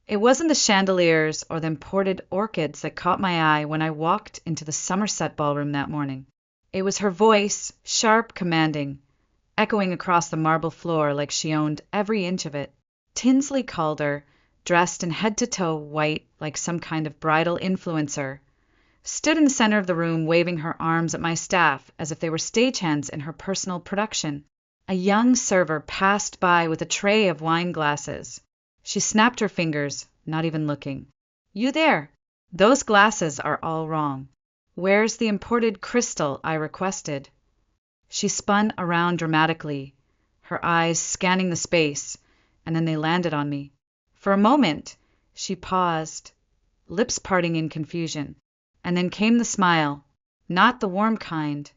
It wasn't the chandeliers or the imported orchids that caught my eye when I walked into the Somerset ballroom that morning. It was her voice, sharp, commanding, echoing across the marble floor like she owned every inch of it. Tinsley Calder, dressed in head-to-toe white like some kind of bridal influencer, stood in the center of the room waving her arms at my staff as if they were stagehands in her personal production. A young server passed by with a tray of wine glasses. She snapped her fingers, not even looking. "You there! Those glasses are all wrong. Where's the imported crystal I requested?" She spun around dramatically, her eyes scanning the space, and then they landed on me. For a moment, she paused, lips parting in confusion, and then came the smile, not the warm kind,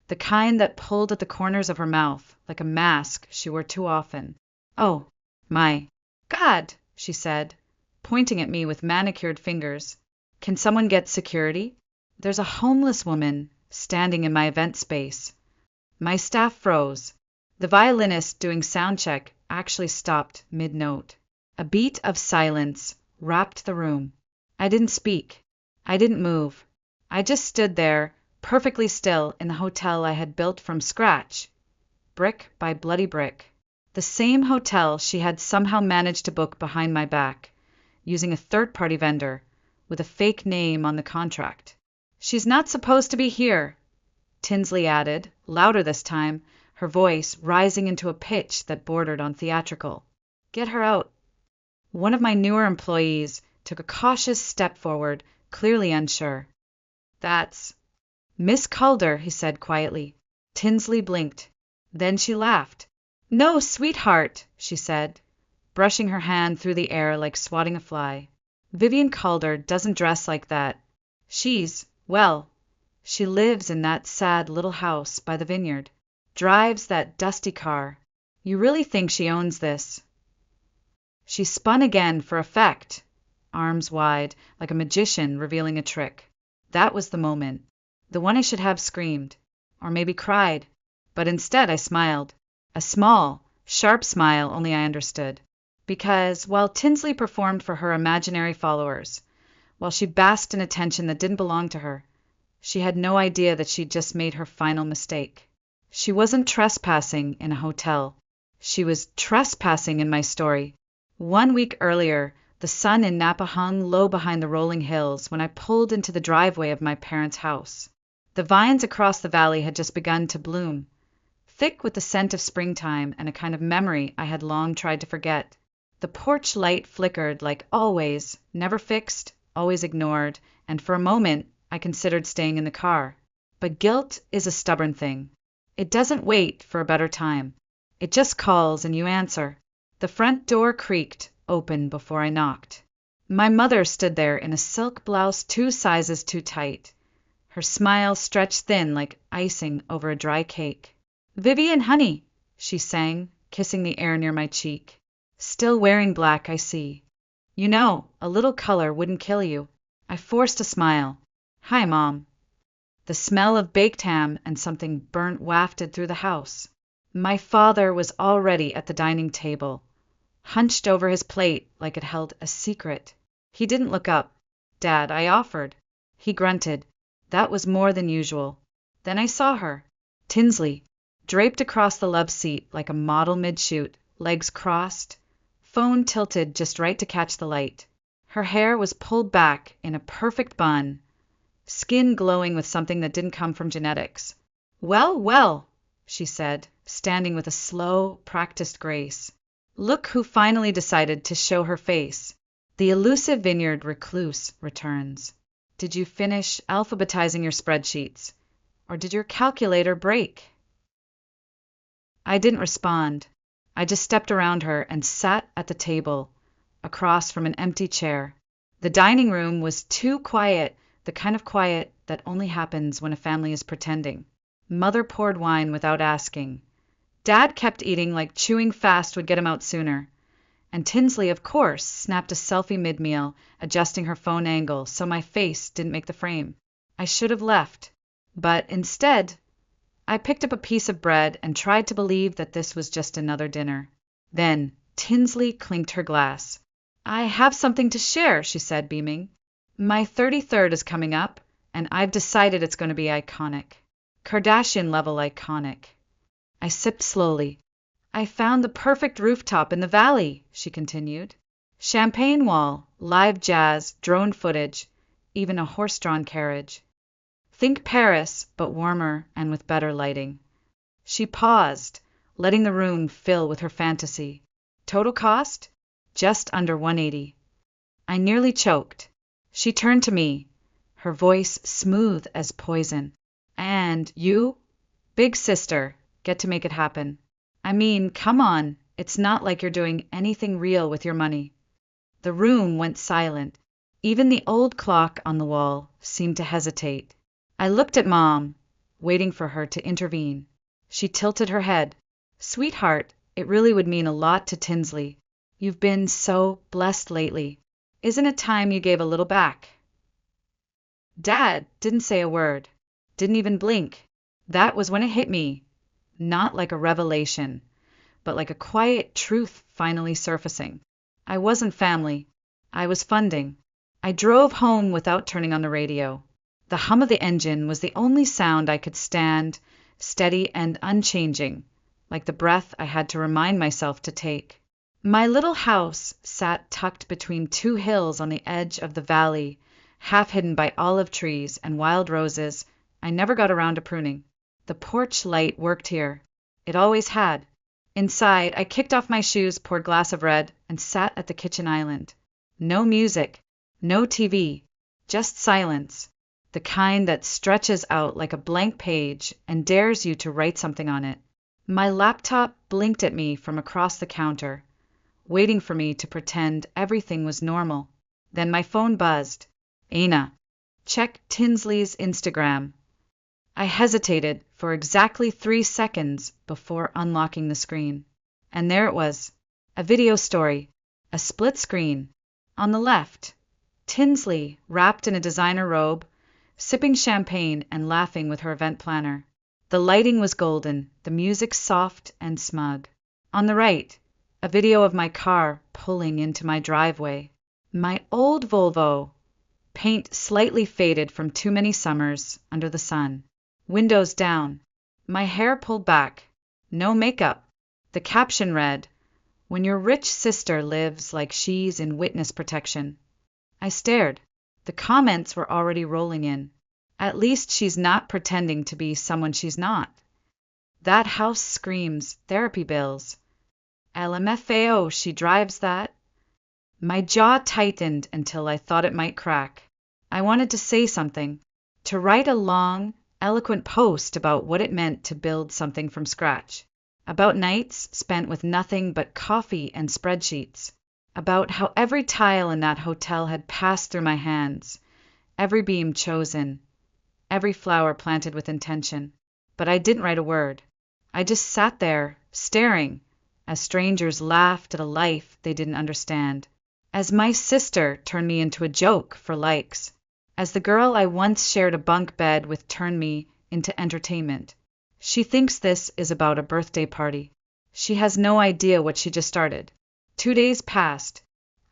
the kind that pulled at the corners of her mouth like a mask she wore too often. "Oh, my God," she said, pointing at me with manicured fingers. "Can someone get security? There's a homeless woman standing in my event space." My staff froze. The violinist doing sound check actually stopped mid-note. A beat of silence wrapped the room. I didn't speak. I didn't move. I just stood there, perfectly still in the hotel I had built from scratch, brick by bloody brick. The same hotel she had somehow managed to book behind my back, using a third-party vendor, with a fake name on the contract. "She's not supposed to be here," Tinsley added, louder this time, her voice rising into a pitch that bordered on theatrical. "Get her out." One of my newer employees took a cautious step forward, clearly unsure. "That's Miss Calder," he said quietly. Tinsley blinked. Then she laughed. "No, sweetheart," she said, brushing her hand through the air like swatting a fly. "Vivian Calder doesn't dress like that. Well, she lives in that sad little house by the vineyard, drives that dusty car. You really think she owns this?" She spun again for effect, arms wide, like a magician revealing a trick. That was the moment, the one I should have screamed, or maybe cried, but instead I smiled. A small, sharp smile only I understood. Because while Tinsley performed for her imaginary followers, while she basked in attention that didn't belong to her, she had no idea that she'd just made her final mistake. She wasn't trespassing in a hotel. She was trespassing in my story. 1 week earlier, the sun in Napa hung low behind the rolling hills when I pulled into the driveway of my parents' house. The vines across the valley had just begun to bloom, thick with the scent of springtime and a kind of memory I had long tried to forget. The porch light flickered like always, never fixed, always ignored, and for a moment I considered staying in the car. But guilt is a stubborn thing. It doesn't wait for a better time. It just calls and you answer. The front door creaked open before I knocked. My mother stood there in a silk blouse 2 sizes too tight, her smile stretched thin like icing over a dry cake. "Vivian, honey," she sang, kissing the air near my cheek. "Still wearing black, I see. You know, a little color wouldn't kill you." I forced a smile. "Hi, Mom." The smell of baked ham and something burnt wafted through the house. My father was already at the dining table, hunched over his plate like it held a secret. He didn't look up. "Dad," I offered. He grunted. That was more than usual. Then I saw her, Tinsley, draped across the love seat like a model mid-shoot, legs crossed, phone tilted just right to catch the light. Her hair was pulled back in a perfect bun, skin glowing with something that didn't come from genetics. "Well, well," she said, standing with a slow, practiced grace. "Look who finally decided to show her face. The elusive vineyard recluse returns. Did you finish alphabetizing your spreadsheets? Or did your calculator break?" I didn't respond. I just stepped around her and sat at the table, across from an empty chair. The dining room was too quiet, the kind of quiet that only happens when a family is pretending. Mother poured wine without asking. Dad kept eating like chewing fast would get him out sooner. And Tinsley, of course, snapped a selfie mid-meal, adjusting her phone angle so my face didn't make the frame. I should have left. But instead, I picked up a piece of bread and tried to believe that this was just another dinner. Then Tinsley clinked her glass. I have something to share, she said, beaming. My 33rd is coming up, and I've decided it's going to be iconic. Kardashian-level iconic. I sipped slowly. I found the perfect rooftop in the valley, she continued. Champagne wall, live jazz, drone footage, even a horse-drawn carriage. Think Paris, but warmer and with better lighting. She paused, letting the room fill with her fantasy. Total cost? Just under $180. I nearly choked. She turned to me, her voice smooth as poison. And you, big sister, get to make it happen. I mean, come on, it's not like you're doing anything real with your money. The room went silent. Even the old clock on the wall seemed to hesitate. I looked at Mom, waiting for her to intervene. She tilted her head. Sweetheart, it really would mean a lot to Tinsley. You've been so blessed lately. Isn't it time you gave a little back? Dad didn't say a word, didn't even blink. That was when it hit me. Not like a revelation, but like a quiet truth finally surfacing. I wasn't family. I was funding. I drove home without turning on the radio. The hum of the engine was the only sound I could stand, steady and unchanging, like the breath I had to remind myself to take. My little house sat tucked between two hills on the edge of the valley, half hidden by olive trees and wild roses I never got around to pruning. The porch light worked here. It always had. Inside, I kicked off my shoes, poured a glass of red, and sat at the kitchen island. No music, no TV, just silence, the kind that stretches out like a blank page and dares you to write something on it. My laptop blinked at me from across the counter, waiting for me to pretend everything was normal. Then my phone buzzed. Aina, check Tinsley's Instagram. I hesitated for exactly 3 seconds before unlocking the screen. And there it was, a video story, a split screen. On the left, Tinsley, wrapped in a designer robe, sipping champagne and laughing with her event planner. The lighting was golden, the music soft and smug. On the right, a video of my car pulling into my driveway. My old Volvo, paint slightly faded from too many summers under the sun. Windows down, my hair pulled back, no makeup. The caption read, "When your rich sister lives like she's in witness protection." I stared. The comments were already rolling in. At least she's not pretending to be someone she's not. That house screams therapy bills. LMFAO, she drives that. My jaw tightened until I thought it might crack. I wanted to say something, to write a long, eloquent post about what it meant to build something from scratch, about nights spent with nothing but coffee and spreadsheets, about how every tile in that hotel had passed through my hands, every beam chosen, every flower planted with intention. But I didn't write a word. I just sat there, staring, as strangers laughed at a life they didn't understand, as my sister turned me into a joke for likes, as the girl I once shared a bunk bed with turned me into entertainment. She thinks this is about a birthday party. She has no idea what she just started. 2 days passed.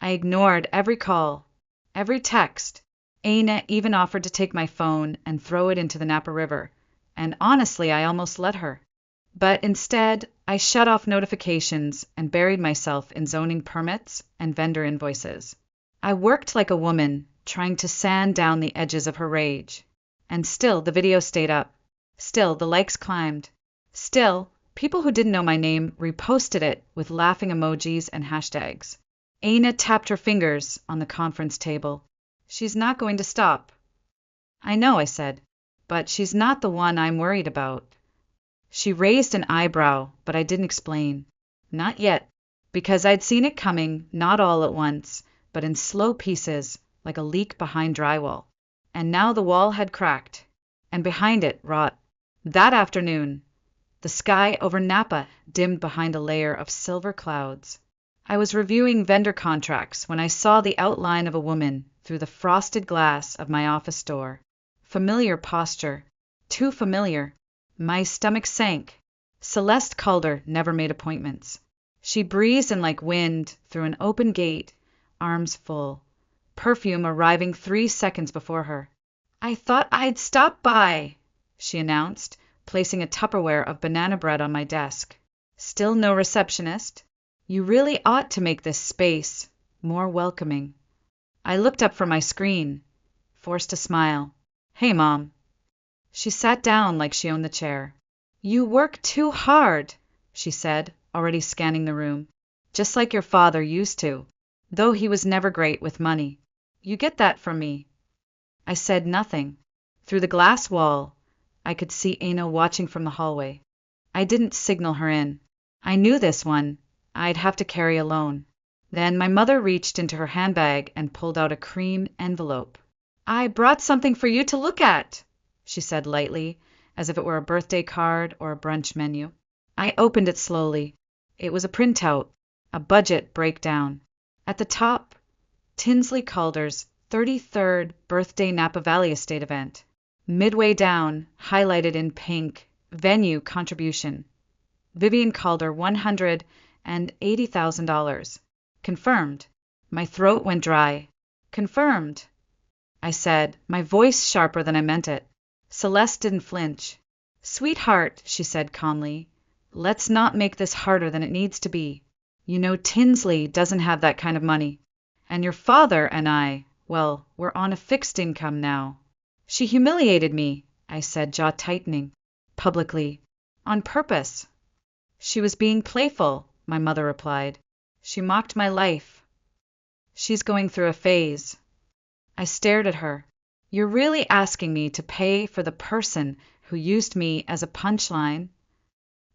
I ignored every call, every text. Aina even offered to take my phone and throw it into the Napa River, and honestly, I almost let her. But instead, I shut off notifications and buried myself in zoning permits and vendor invoices. I worked like a woman, trying to sand down the edges of her rage. And still the video stayed up. Still the likes climbed. Still, people who didn't know my name reposted it with laughing emojis and hashtags. Aina tapped her fingers on the conference table. She's not going to stop. I know, I said, but she's not the one I'm worried about. She raised an eyebrow, but I didn't explain. Not yet, because I'd seen it coming, not all at once, but in slow pieces, like a leak behind drywall. And now the wall had cracked, and behind it rot. That afternoon, the sky over Napa dimmed behind a layer of silver clouds. I was reviewing vendor contracts when I saw the outline of a woman through the frosted glass of my office door. Familiar posture, too familiar. My stomach sank. Celeste Calder never made appointments. She breezed in like wind through an open gate, arms full, perfume arriving 3 seconds before her. "I thought I'd stop by," she announced, placing a Tupperware of banana bread on my desk. "Still no receptionist? You really ought to make this space more welcoming." I looked up from my screen, forced a smile. "Hey, Mom." She sat down like she owned the chair. "You work too hard," she said, already scanning the room. "Just like your father used to, though he was never great with money. You get that from me." I said nothing. Through the glass wall, I could see Aina watching from the hallway. I didn't signal her in. I knew this one I'd have to carry alone. Then my mother reached into her handbag and pulled out a cream envelope. "I brought something for you to look at," she said lightly, as if it were a birthday card or a brunch menu. I opened it slowly. It was a printout, a budget breakdown. At the top, Tinsley Calder's 33rd birthday Napa Valley Estate event. Midway down, highlighted in pink, venue contribution. Vivian Calder, $180,000. Confirmed. My throat went dry. "Confirmed," I said, my voice sharper than I meant it. Celeste didn't flinch. "Sweetheart," she said calmly, "let's not make this harder than it needs to be. You know Tinsley doesn't have that kind of money. And your father and I, well, we're on a fixed income now." "She humiliated me," I said, jaw tightening, "publicly, on purpose." "She was being playful," my mother replied. "She mocked my life. She's going through a phase." I stared at her. "You're really asking me to pay for the person who used me as a punchline?"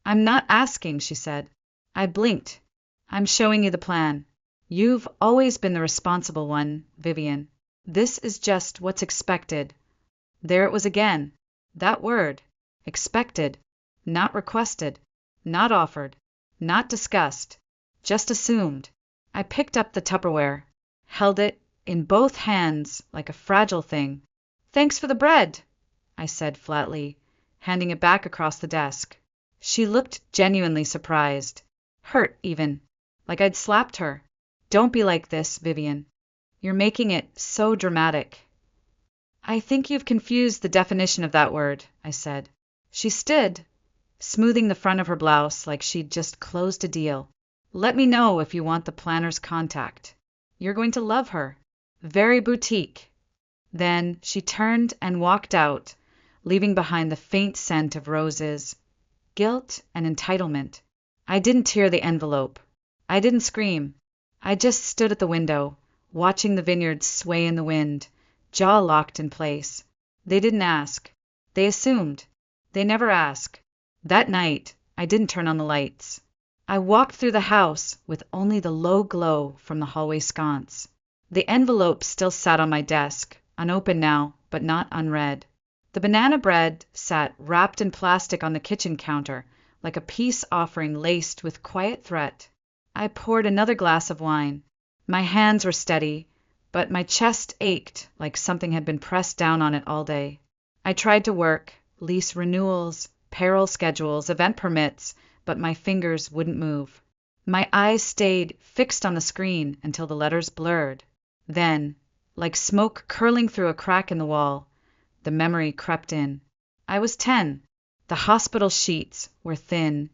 "I'm not asking," she said. I blinked. "I'm showing you the plan. You've always been the responsible one, Vivian. This is just what's expected." There it was again. That word. Expected. Not requested. Not offered. Not discussed. Just assumed. I picked up the Tupperware, held it in both hands like a fragile thing. "Thanks for the bread," I said flatly, handing it back across the desk. She looked genuinely surprised. Hurt, even. Like I'd slapped her. "Don't be like this, Vivian. You're making it so dramatic." "I think you've confused the definition of that word," I said. She stood, smoothing the front of her blouse like she'd just closed a deal. "Let me know if you want the planner's contact. You're going to love her. Very boutique." Then she turned and walked out, leaving behind the faint scent of roses, guilt, and entitlement. I didn't tear the envelope. I didn't scream. I just stood at the window, watching the vineyards sway in the wind, jaw locked in place. They didn't ask. They assumed. They never ask. That night, I didn't turn on the lights. I walked through the house with only the low glow from the hallway sconce. The envelope still sat on my desk, unopened now, but not unread. The banana bread sat wrapped in plastic on the kitchen counter, like a peace offering laced with quiet threat. I poured another glass of wine. My hands were steady, but my chest ached like something had been pressed down on it all day. I tried to work, lease renewals, payroll schedules, event permits, but my fingers wouldn't move. My eyes stayed fixed on the screen until the letters blurred. Then, like smoke curling through a crack in the wall, the memory crept in. I was 10. The hospital sheets were thin,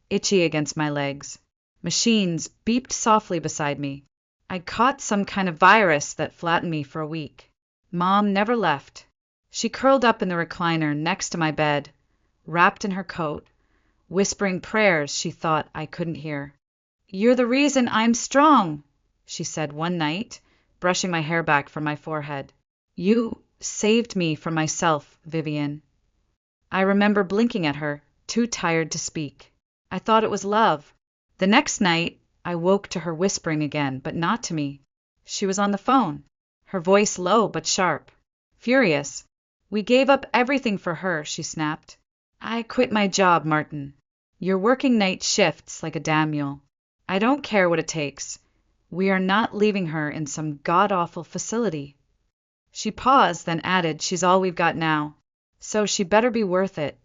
itchy against my legs. Machines beeped softly beside me. I'd caught some kind of virus that flattened me for a week. Mom never left. She curled up in the recliner next to my bed, wrapped in her coat, whispering prayers she thought I couldn't hear. "You're the reason I'm strong," she said one night, brushing my hair back from my forehead. "You saved me from myself, Vivian." I remember blinking at her, too tired to speak. I thought it was love. The next night, I woke to her whispering again, but not to me. She was on the phone, her voice low but sharp. Furious. "We gave up everything for her," she snapped. "I quit my job, Martin. You're working night shifts like a damn mule. I don't care what it takes. We are not leaving her in some god-awful facility." She paused, then added, "She's all we've got now, so she better be worth it."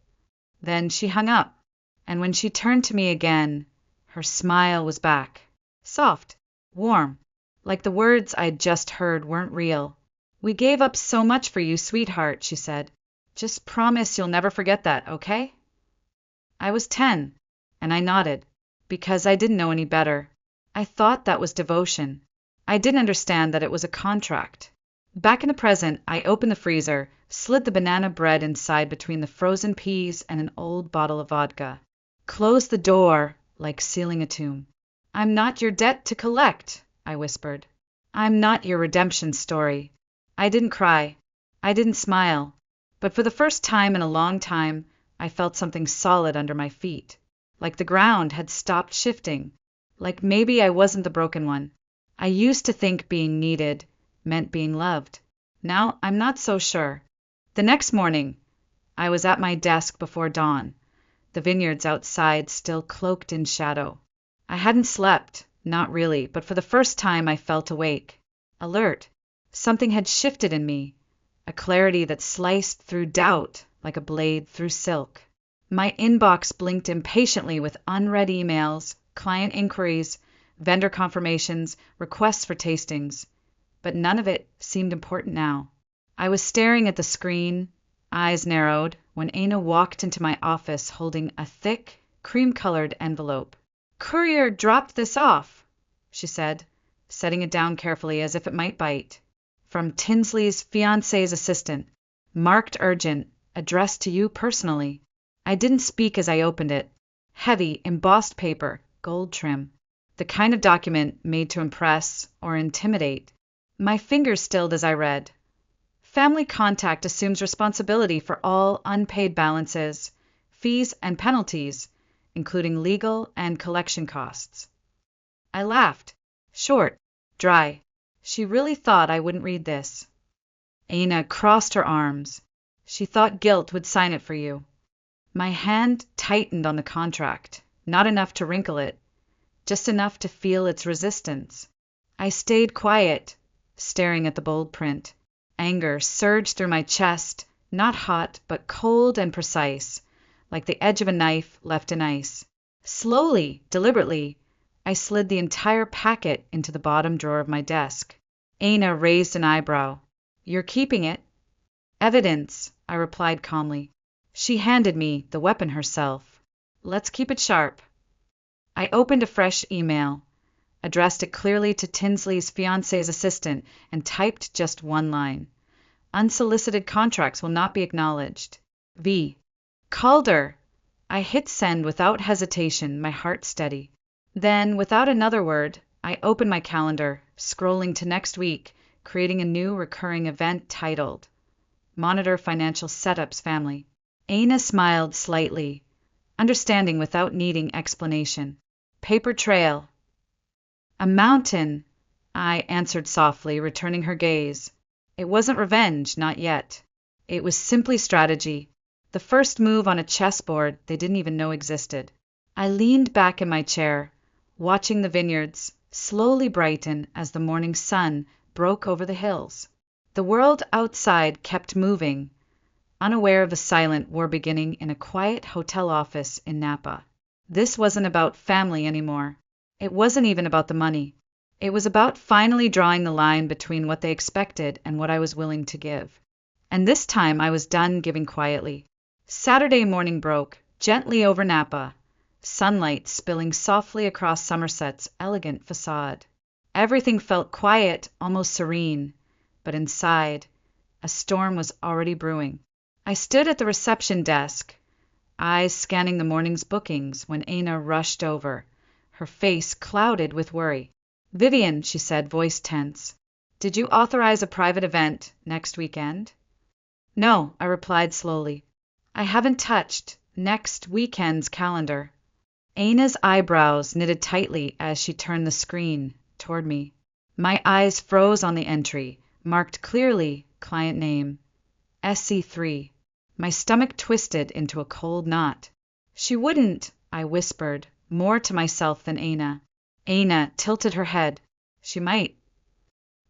Then she hung up, and when she turned to me again, her smile was back. Soft, warm, like the words I'd just heard weren't real. "We gave up so much for you, sweetheart," she said. "Just promise you'll never forget that, okay?" I was 10, and I nodded, because I didn't know any better. I thought that was devotion. I didn't understand that it was a contract. Back in the present, I opened the freezer, slid the banana bread inside between the frozen peas and an old bottle of vodka. Closed the door, like sealing a tomb. "I'm not your debt to collect," I whispered. "I'm not your redemption story." I didn't cry. I didn't smile. But for the first time in a long time, I felt something solid under my feet. Like the ground had stopped shifting. Like maybe I wasn't the broken one. I used to think being needed meant being loved. Now I'm not so sure. The next morning, I was at my desk before dawn, the vineyards outside still cloaked in shadow. I hadn't slept, not really, but for the first time I felt awake, alert. Something had shifted in me, a clarity that sliced through doubt like a blade through silk. My inbox blinked impatiently with unread emails, client inquiries, vendor confirmations, requests for tastings. But none of it seemed important now. I was staring at the screen, eyes narrowed, when Aina walked into my office holding a thick, cream-colored envelope. "Courier dropped this off," she said, setting it down carefully as if it might bite. "From Tinsley's fiancé's assistant. Marked urgent. Addressed to you personally." I didn't speak as I opened it. Heavy, embossed paper, gold trim. The kind of document made to impress or intimidate. My fingers stilled as I read. "Family Contact assumes responsibility for all unpaid balances, fees and penalties, including legal and collection costs." I laughed. Short, dry. She really thought I wouldn't read this. Aina crossed her arms. "She thought guilt would sign it for you." My hand tightened on the contract, not enough to wrinkle it, just enough to feel its resistance. I stayed quiet, staring at the bold print. Anger surged through my chest, not hot, but cold and precise, like the edge of a knife left in ice. Slowly, deliberately, I slid the entire packet into the bottom drawer of my desk. Aina raised an eyebrow. "You're keeping it?" "Evidence," I replied calmly. She handed me the weapon herself. "Let's keep it sharp." I opened a fresh email, addressed it clearly to Tinsley's fiancé's assistant, and typed just one line. "Unsolicited contracts will not be acknowledged. V." Calder! I hit send without hesitation, my heart steady. Then, without another word, I opened my calendar, scrolling to next week, creating a new recurring event titled Monitor Financial Setups Family. Aina smiled slightly, understanding without needing explanation. "Paper trail." "A mountain," I answered softly, returning her gaze. It wasn't revenge, not yet. It was simply strategy, the first move on a chessboard they didn't even know existed. I leaned back in my chair, watching the vineyards slowly brighten as the morning sun broke over the hills. The world outside kept moving, unaware of the silent war beginning in a quiet hotel office in Napa. This wasn't about family anymore. It wasn't even about the money. It was about finally drawing the line between what they expected and what I was willing to give. And this time I was done giving quietly. Saturday morning broke, gently over Napa, sunlight spilling softly across Somerset's elegant facade. Everything felt quiet, almost serene, but inside, a storm was already brewing. I stood at the reception desk, eyes scanning the morning's bookings, when Aina rushed over, her face clouded with worry. "Vivian," she said, voice tense, "did you authorize a private event next weekend?" "No," I replied slowly. "I haven't touched next weekend's calendar." Aina's eyebrows knitted tightly as she turned the screen toward me. My eyes froze on the entry, marked clearly, client name, SC3. My stomach twisted into a cold knot. "She wouldn't," I whispered, more to myself than Aina. Aina tilted her head. "She might."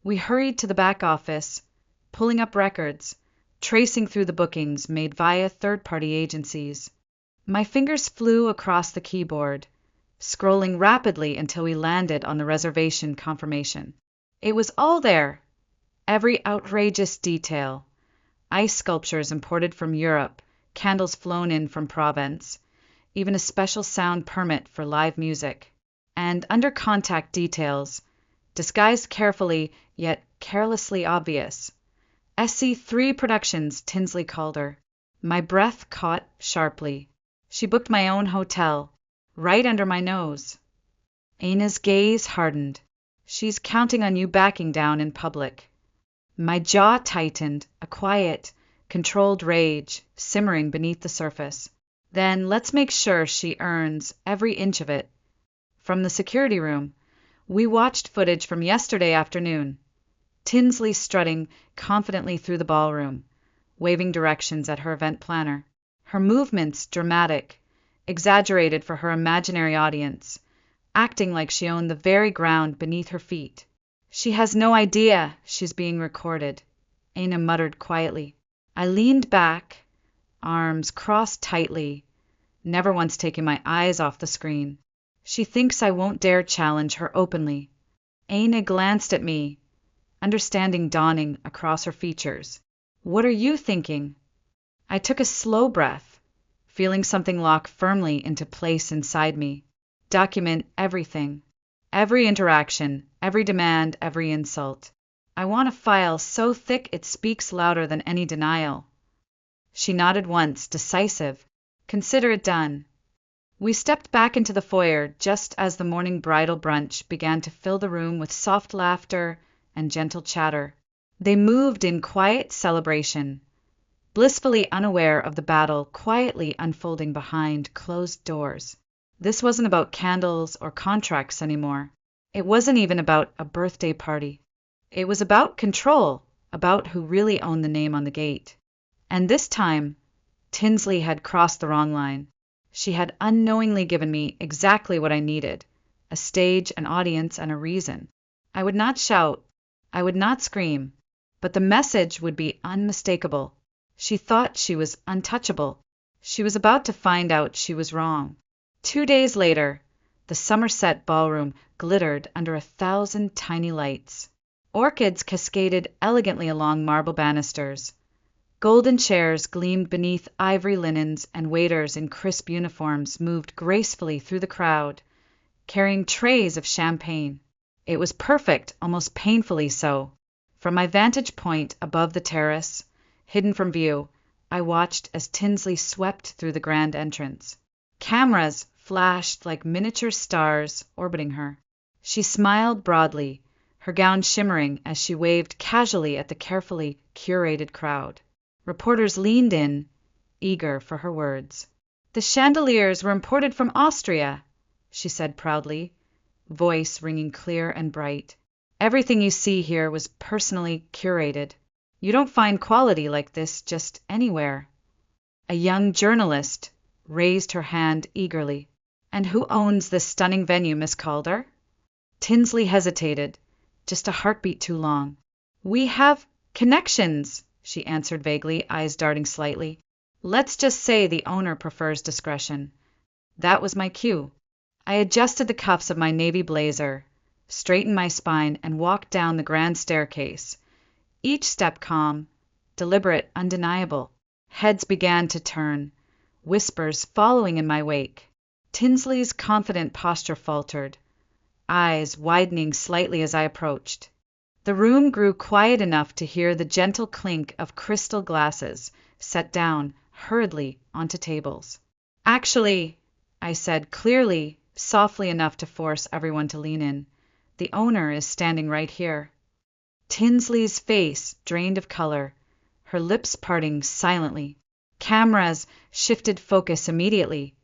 We hurried to the back office, pulling up records, tracing through the bookings made via third-party agencies. My fingers flew across the keyboard, scrolling rapidly until we landed on the reservation confirmation. It was all there, every outrageous detail. Ice sculptures imported from Europe, candles flown in from Provence, even a special sound permit for live music. And under contact details, disguised carefully yet carelessly obvious. SC3 Productions, Tinsley called her. My breath caught sharply. She booked my own hotel, right under my nose. Aina's gaze hardened. She's counting on you backing down in public. My jaw tightened, a quiet, controlled rage simmering beneath the surface. Then let's make sure she earns every inch of it. From the security room, we watched footage from yesterday afternoon. Tinsley strutting confidently through the ballroom, waving directions at her event planner. Her movements dramatic, exaggerated for her imaginary audience, acting like she owned the very ground beneath her feet. She has no idea she's being recorded, Aina muttered quietly. I leaned back, arms crossed tightly, never once taking my eyes off the screen. She thinks I won't dare challenge her openly. Aina glanced at me, understanding dawning across her features. What are you thinking? I took a slow breath, feeling something lock firmly into place inside me. Document everything. Every interaction, every demand, every insult. I want a file so thick it speaks louder than any denial. She nodded once, decisive. Consider it done. We stepped back into the foyer just as the morning bridal brunch began to fill the room with soft laughter and gentle chatter. They moved in quiet celebration, blissfully unaware of the battle quietly unfolding behind closed doors. This wasn't about candles or contracts anymore. It wasn't even about a birthday party. It was about control, about who really owned the name on the gate. And this time, Tinsley had crossed the wrong line. She had unknowingly given me exactly what I needed, a stage, an audience, and a reason. I would not shout, I would not scream, but the message would be unmistakable. She thought she was untouchable. She was about to find out she was wrong. 2 days later, the Somerset ballroom glittered under 1,000 tiny lights. Orchids cascaded elegantly along marble banisters. Golden chairs gleamed beneath ivory linens, and waiters in crisp uniforms moved gracefully through the crowd, carrying trays of champagne. It was perfect, almost painfully so. From my vantage point above the terrace, hidden from view, I watched as Tinsley swept through the grand entrance. Cameras flashed like miniature stars orbiting her. She smiled broadly, her gown shimmering as she waved casually at the carefully curated crowd. Reporters leaned in, eager for her words. The chandeliers were imported from Austria, she said proudly, voice ringing clear and bright. Everything you see here was personally curated. You don't find quality like this just anywhere. A young journalist raised her hand eagerly. And who owns this stunning venue, Miss Calder? Tinsley hesitated, just a heartbeat too long. We have connections, she answered vaguely, eyes darting slightly. Let's just say the owner prefers discretion. That was my cue. I adjusted the cuffs of my navy blazer, straightened my spine, and walked down the grand staircase. Each step calm, deliberate, undeniable. Heads began to turn, whispers following in my wake. Tinsley's confident posture faltered, eyes widening slightly as I approached. The room grew quiet enough to hear the gentle clink of crystal glasses set down hurriedly onto tables. Actually, I said clearly, softly enough to force everyone to lean in, the owner is standing right here. Tinsley's face drained of color, her lips parting silently. Cameras shifted focus immediately,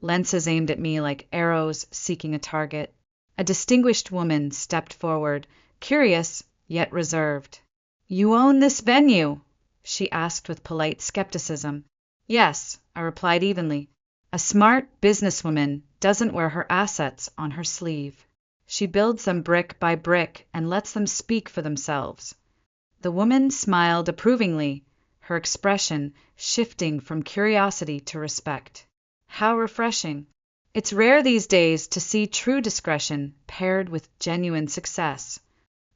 lenses aimed at me like arrows seeking a target. A distinguished woman stepped forward, curious yet reserved. You own this venue? She asked with polite skepticism. Yes, I replied evenly. A smart businesswoman doesn't wear her assets on her sleeve. She builds them brick by brick and lets them speak for themselves. The woman smiled approvingly, her expression shifting from curiosity to respect. How refreshing. It's rare these days to see true discretion paired with genuine success.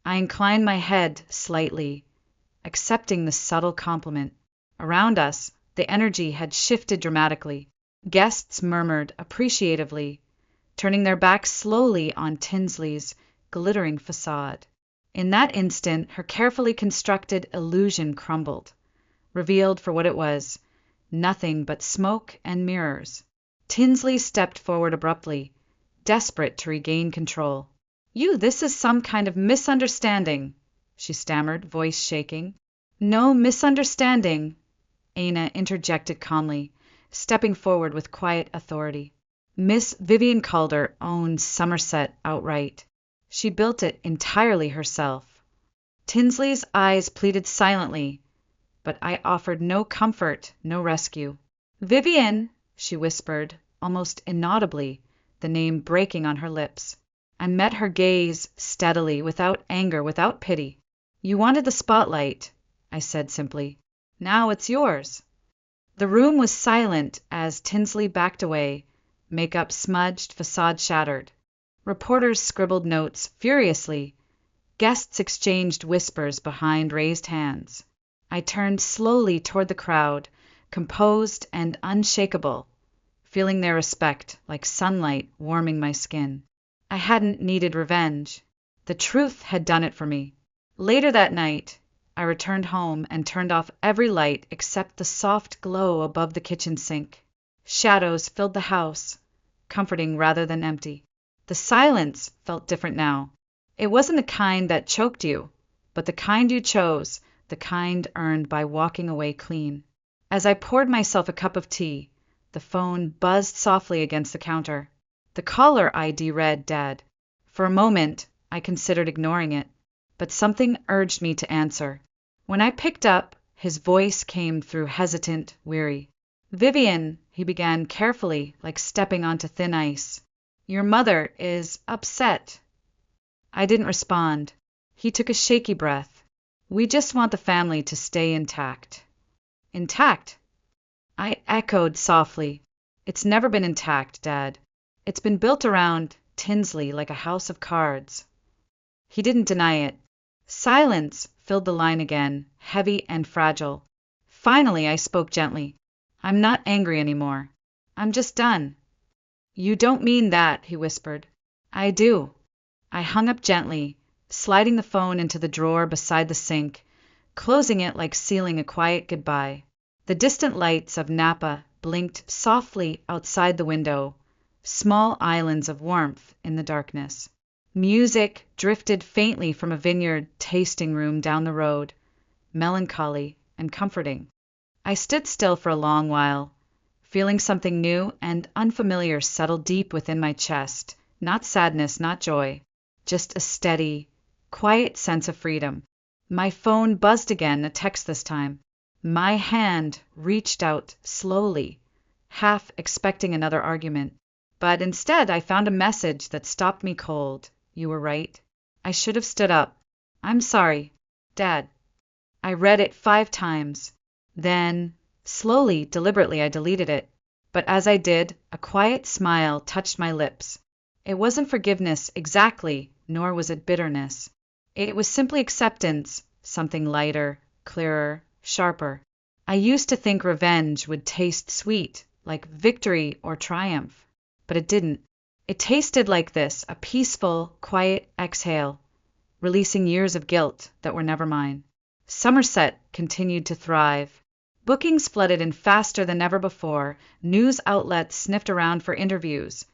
I inclined my head slightly, accepting the subtle compliment. Around us, the energy had shifted dramatically. Guests murmured appreciatively, turning their backs slowly on Tinsley's glittering facade. In that instant, her carefully constructed illusion crumbled, revealed for what it was, nothing but smoke and mirrors. Tinsley stepped forward abruptly, desperate to regain control. This is some kind of misunderstanding, she stammered, voice shaking. No misunderstanding, Aina interjected calmly, stepping forward with quiet authority. Miss Vivian Calder owns Somerset outright. She built it entirely herself. Tinsley's eyes pleaded silently, but I offered no comfort, no rescue. Vivian, she whispered, almost inaudibly, the name breaking on her lips. I met her gaze steadily, without anger, without pity. You wanted the spotlight, I said simply. Now it's yours. The room was silent as Tinsley backed away, makeup smudged, facade shattered. Reporters scribbled notes furiously. Guests exchanged whispers behind raised hands. I turned slowly toward the crowd, composed and unshakable, feeling their respect like sunlight warming my skin. I hadn't needed revenge. The truth had done it for me. Later that night, I returned home and turned off every light except the soft glow above the kitchen sink. Shadows filled the house, comforting rather than empty. The silence felt different now. It wasn't the kind that choked you, but the kind you chose, the kind earned by walking away clean. As I poured myself a cup of tea, the phone buzzed softly against the counter. The caller ID read Dad. For a moment, I considered ignoring it, but something urged me to answer. When I picked up, his voice came through hesitant, weary. Vivian, he began carefully, like stepping onto thin ice. Your mother is upset. I didn't respond. He took a shaky breath. We just want the family to stay intact. Intact? I echoed softly. It's never been intact, Dad. It's been built around Tinsley like a house of cards. He didn't deny it. Silence filled the line again, heavy and fragile. Finally, I spoke gently. I'm not angry anymore. I'm just done. You don't mean that, he whispered. I do. I hung up gently, sliding the phone into the drawer beside the sink, closing it like sealing a quiet goodbye. The distant lights of Napa blinked softly outside the window, small islands of warmth in the darkness. Music drifted faintly from a vineyard tasting room down the road, melancholy and comforting. I stood still for a long while, feeling something new and unfamiliar settle deep within my chest. Not sadness, not joy, just a steady, quiet sense of freedom. My phone buzzed again, a text this time. My hand reached out slowly, half expecting another argument. But instead I found a message that stopped me cold. You were right. I should have stood up. I'm sorry, Dad. I read it 5 times. Then, slowly, deliberately, I deleted it. But as I did, a quiet smile touched my lips. It wasn't forgiveness exactly, nor was it bitterness. It was simply acceptance, something lighter, clearer, sharper. I used to think revenge would taste sweet, like victory or triumph. But it didn't. It tasted like this, a peaceful, quiet exhale, releasing years of guilt that were never mine. Somerset continued to thrive. Bookings flooded in faster than ever before, news outlets sniffed around for interviews,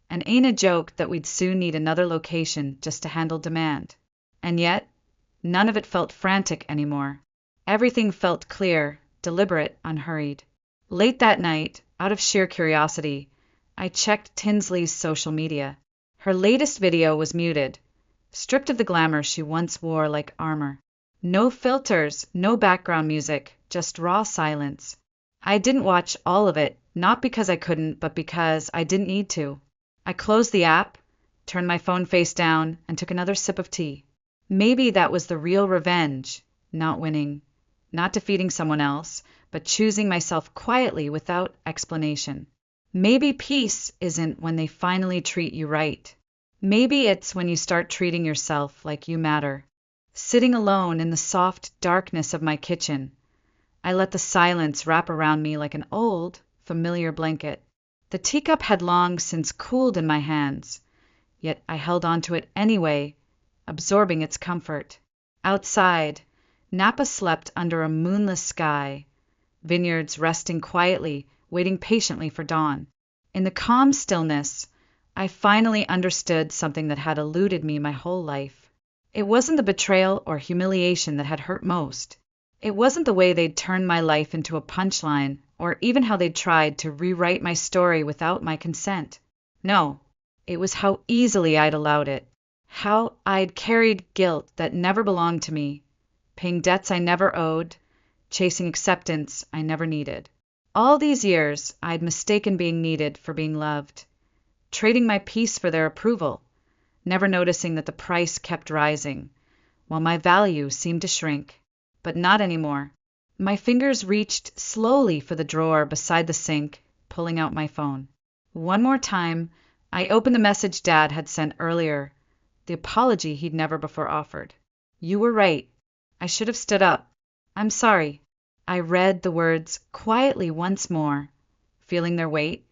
and Aina joked that we'd soon need another location just to handle demand. And yet, none of it felt frantic anymore. Everything felt clear, deliberate, unhurried. Late that night, out of sheer curiosity, I checked Tinsley's social media. Her latest video was muted, stripped of the glamour she once wore like armor. No filters, no background music, just raw silence. I didn't watch all of it, not because I couldn't, but because I didn't need to. I closed the app, turned my phone face down, and took another sip of tea. Maybe that was the real revenge, not winning, not defeating someone else, but choosing myself quietly without explanation. Maybe peace isn't when they finally treat you right. Maybe it's when you start treating yourself like you matter. sitting alone in the soft darkness of my kitchen. I let the silence wrap around me like an old, familiar blanket. The teacup had long since cooled in my hands, yet I held on to it anyway, absorbing its comfort. Outside, Napa slept under a moonless sky, vineyards resting quietly, waiting patiently for dawn. In the calm stillness, I finally understood something that had eluded me my whole life. It wasn't the betrayal or humiliation that had hurt most. It wasn't the way they'd turned my life into a punchline, or even how they'd tried to rewrite my story without my consent. No, it was how easily I'd allowed it. How I'd carried guilt that never belonged to me, paying debts I never owed, chasing acceptance I never needed. All these years, I'd mistaken being needed for being loved, trading my peace for their approval, never noticing that the price kept rising, while my value seemed to shrink. But not anymore. My fingers reached slowly for the drawer beside the sink, pulling out my phone. One more time, I opened the message Dad had sent earlier, the apology he'd never before offered. "You were right. I should have stood up. I'm sorry." I read the words quietly once more, feeling their weight,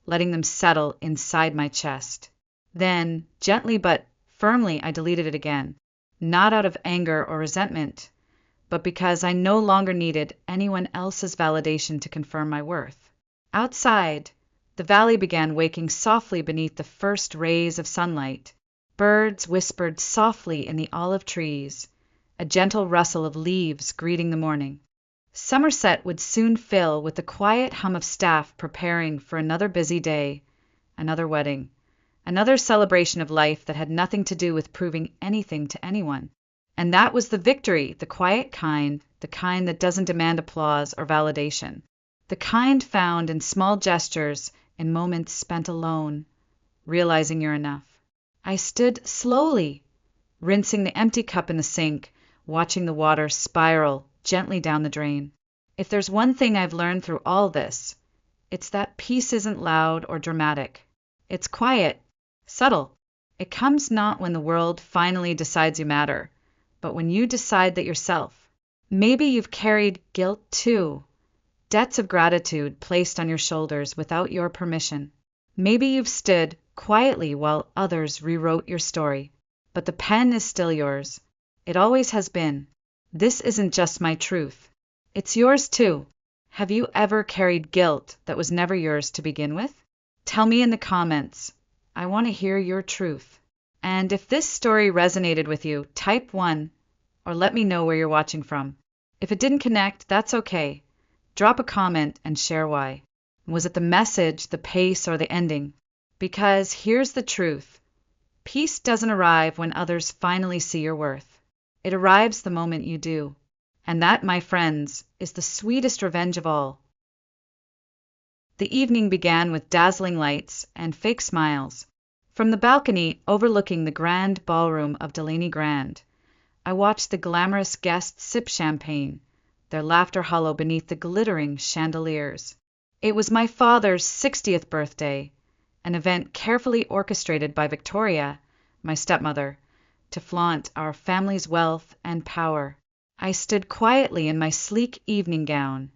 letting them settle inside my chest. Then, gently but firmly, I deleted it again, not out of anger or resentment, but because I no longer needed anyone else's validation to confirm my worth. Outside, the valley began waking softly beneath the first rays of sunlight. Birds whispered softly in the olive trees, a gentle rustle of leaves greeting the morning. Somerset would soon fill with the quiet hum of staff preparing for another busy day, another wedding, another celebration of life that had nothing to do with proving anything to anyone. And that was the victory, the quiet kind, the kind that doesn't demand applause or validation, the kind found in small gestures, in moments spent alone, realizing you're enough. I stood slowly, rinsing the empty cup in the sink, watching the water spiral gently down the drain. If there's one thing I've learned through all this, it's that peace isn't loud or dramatic. It's quiet, subtle. It comes not when the world finally decides you matter, but when you decide that yourself. Maybe you've carried guilt too, debts of gratitude placed on your shoulders without your permission. Maybe you've stood quietly while others rewrote your story, but the pen is still yours. It always has been. This isn't just my truth. It's yours too. Have you ever carried guilt that was never yours to begin with? Tell me in the comments. I want to hear your truth. And if this story resonated with you, type 1 or let me know where you're watching from. If it didn't connect, that's okay. Drop a comment and share why. Was it the message, the pace, or the ending? Because here's the truth. Peace doesn't arrive when others finally see your worth. It arrives the moment you do. And that, my friends, is the sweetest revenge of all. The evening began with dazzling lights and fake smiles. From the balcony overlooking the grand ballroom of Delaney Grand, I watched the glamorous guests sip champagne, their laughter hollow beneath the glittering chandeliers. It was my father's 60th birthday, an event carefully orchestrated by Victoria, my stepmother, to flaunt our family's wealth and power. I stood quietly in my sleek evening gown,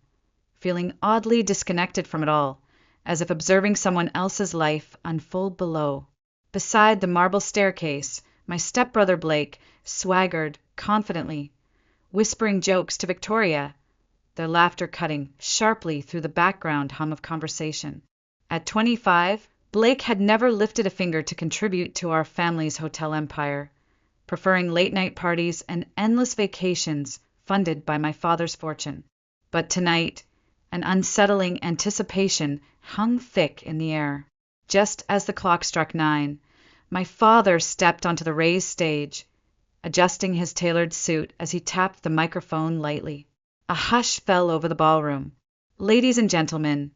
feeling oddly disconnected from it all, as if observing someone else's life unfold below. Beside the marble staircase, my stepbrother Blake swaggered confidently, whispering jokes to Victoria, their laughter cutting sharply through the background hum of conversation. At 25, Blake had never lifted a finger to contribute to our family's hotel empire, preferring late-night parties and endless vacations funded by my father's fortune. But tonight, an unsettling anticipation hung thick in the air. Just as the clock struck 9, my father stepped onto the raised stage, adjusting his tailored suit as he tapped the microphone lightly. A hush fell over the ballroom. "Ladies and gentlemen,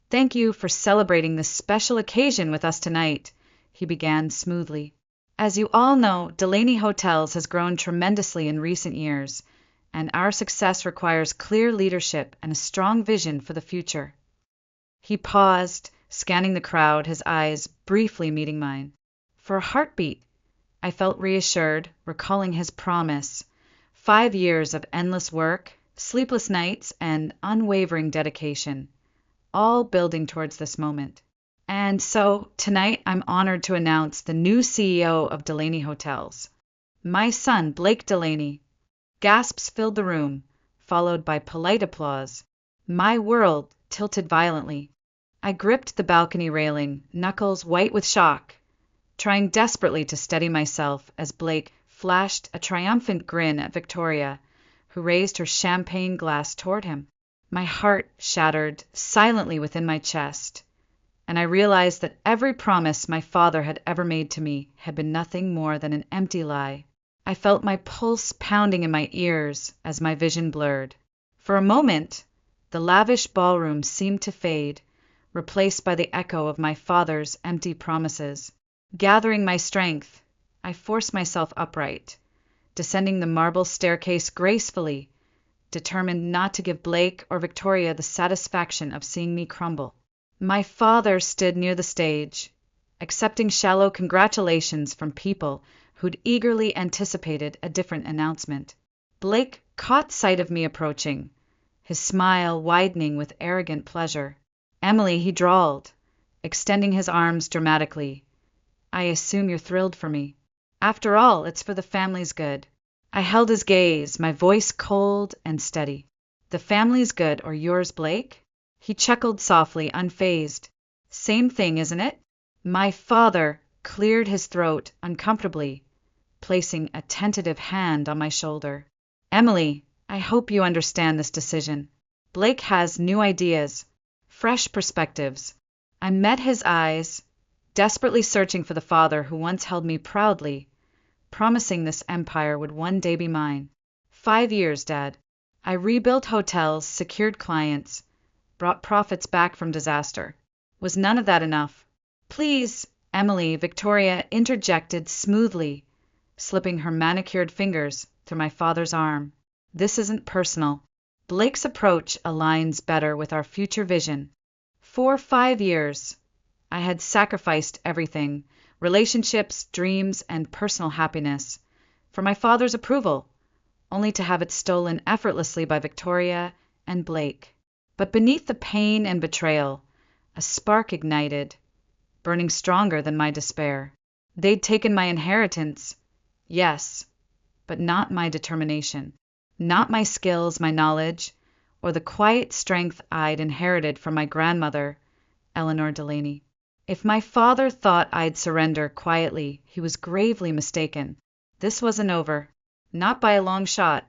thank you for celebrating this special occasion with us tonight," he began smoothly. "As you all know, Delaney Hotels has grown tremendously in recent years, and our success requires clear leadership and a strong vision for the future." He paused, scanning the crowd, his eyes briefly meeting mine. For a heartbeat, I felt reassured, recalling his promise, 5 years of endless work, sleepless nights, and unwavering dedication, all building towards this moment. And so, tonight I'm honored to announce the new CEO of Delaney Hotels. My son, Blake Delaney. Gasps filled the room, followed by polite applause. My world tilted violently. I gripped the balcony railing, knuckles white with shock, trying desperately to steady myself as Blake flashed a triumphant grin at Victoria, who raised her champagne glass toward him. My heart shattered silently within my chest, and I realized that every promise my father had ever made to me had been nothing more than an empty lie. I felt my pulse pounding in my ears as my vision blurred. For a moment, the lavish ballroom seemed to fade, replaced by the echo of my father's empty promises. Gathering my strength, I forced myself upright, descending the marble staircase gracefully, determined not to give Blake or Victoria the satisfaction of seeing me crumble. My father stood near the stage, accepting shallow congratulations from people who'd eagerly anticipated a different announcement. Blake caught sight of me approaching, his smile widening with arrogant pleasure. "Emily," he drawled, extending his arms dramatically. "I assume you're thrilled for me. After all, it's for the family's good." I held his gaze, my voice cold and steady. "The family's good or yours, Blake?" He chuckled softly, unfazed. "Same thing, isn't it?" My father cleared his throat uncomfortably, placing a tentative hand on my shoulder. "Emily, I hope you understand this decision. Blake has new ideas, fresh perspectives." I met his eyes, desperately searching for the father who once held me proudly, promising this empire would one day be mine. 5 years, Dad. I rebuilt hotels, secured clients, brought profits back from disaster. Was none of that enough? "Please, Emily," Victoria interjected smoothly, slipping her manicured fingers through my father's arm. "This isn't personal. Blake's approach aligns better with our future vision. For 5 years, I had sacrificed everything, relationships, dreams, and personal happiness, for my father's approval, only to have it stolen effortlessly by Victoria and Blake. But beneath the pain and betrayal, a spark ignited, burning stronger than my despair. They'd taken my inheritance, yes, but not my determination, not my skills, my knowledge, or the quiet strength I'd inherited from my grandmother, Eleanor Delaney. If my father thought I'd surrender quietly, he was gravely mistaken. This wasn't over. Not by a long shot.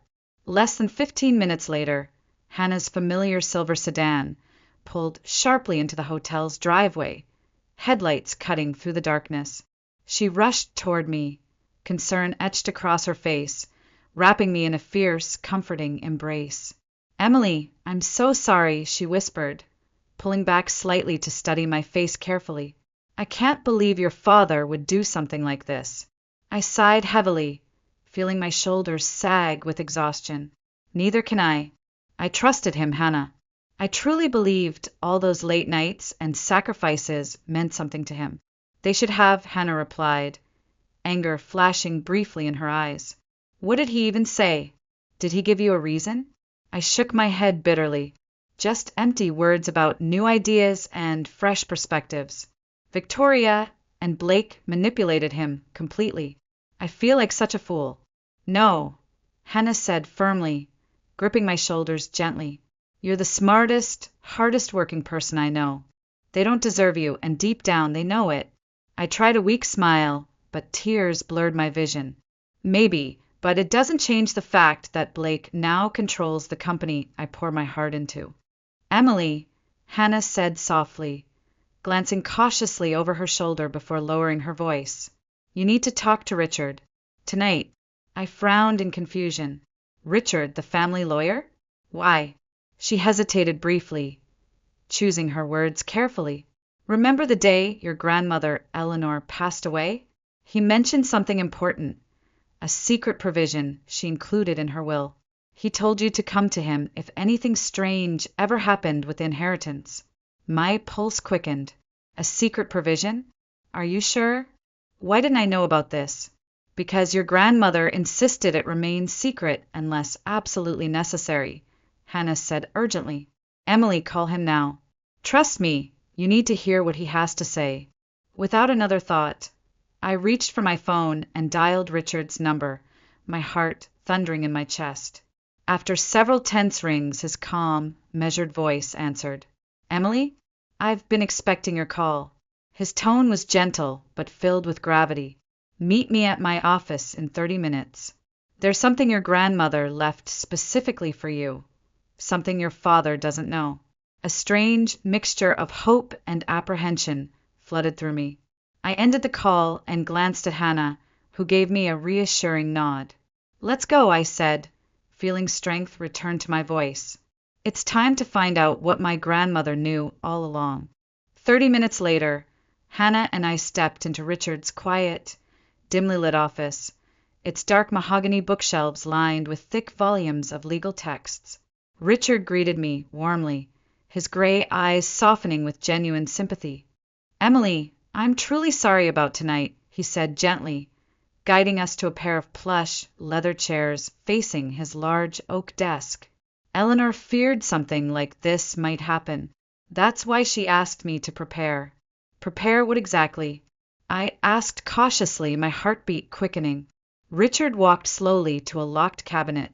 Less than 15 minutes later, Hannah's familiar silver sedan pulled sharply into the hotel's driveway, headlights cutting through the darkness. She rushed toward me, concern etched across her face, wrapping me in a fierce, comforting embrace. "Emily, I'm so sorry," she whispered, pulling back slightly to study my face carefully. "I can't believe your father would do something like this." I sighed heavily, feeling my shoulders sag with exhaustion. "Neither can I. I trusted him, Hannah. I truly believed all those late nights and sacrifices meant something to him." "They should have," Hannah replied, anger flashing briefly in her eyes. "What did he even say? Did he give you a reason?" I shook my head bitterly. Just empty words about new ideas and fresh perspectives. Victoria and Blake manipulated him completely. I feel like such a fool. "No," Hannah said firmly, gripping my shoulders gently. "You're the smartest, hardest working person I know. They don't deserve you, and deep down they know it." I tried a weak smile, but tears blurred my vision. "Maybe, but it doesn't change the fact that Blake now controls the company I pour my heart into." "Emily," Hannah said softly, glancing cautiously over her shoulder before lowering her voice, "you need to talk to Richard. Tonight." I frowned in confusion. "Richard, the family lawyer? Why?" She hesitated briefly, choosing her words carefully. "Remember the day your grandmother, Eleanor, passed away? He mentioned something important, a secret provision she included in her will. He told you to come to him if anything strange ever happened with the inheritance." My pulse quickened. "A secret provision? Are you sure? Why didn't I know about this?" Because your grandmother insisted it remain secret unless absolutely necessary, Hannah said urgently. Emily, call him now. Trust me, you need to hear what he has to say. Without another thought, I reached for my phone and dialed Richard's number, my heart thundering in my chest. After several tense rings, his calm, measured voice answered. Emily, I've been expecting your call. His tone was gentle, but filled with gravity. Meet me at my office in 30 minutes. There's something your grandmother left specifically for you, something your father doesn't know. A strange mixture of hope and apprehension flooded through me. I ended the call and glanced at Hannah, who gave me a reassuring nod. Let's go, I said, feeling strength return to my voice. It's time to find out what my grandmother knew all along. 30 minutes later, Hannah and I stepped into Richard's quiet, dimly lit office, its dark mahogany bookshelves lined with thick volumes of legal texts. Richard greeted me warmly, his gray eyes softening with genuine sympathy. Emily, I'm truly sorry about tonight, he said gently, guiding us to a pair of plush, leather chairs facing his large oak desk. Eleanor feared something like this might happen. That's why she asked me to prepare. Prepare what exactly? I asked cautiously, my heartbeat quickening. Richard walked slowly to a locked cabinet,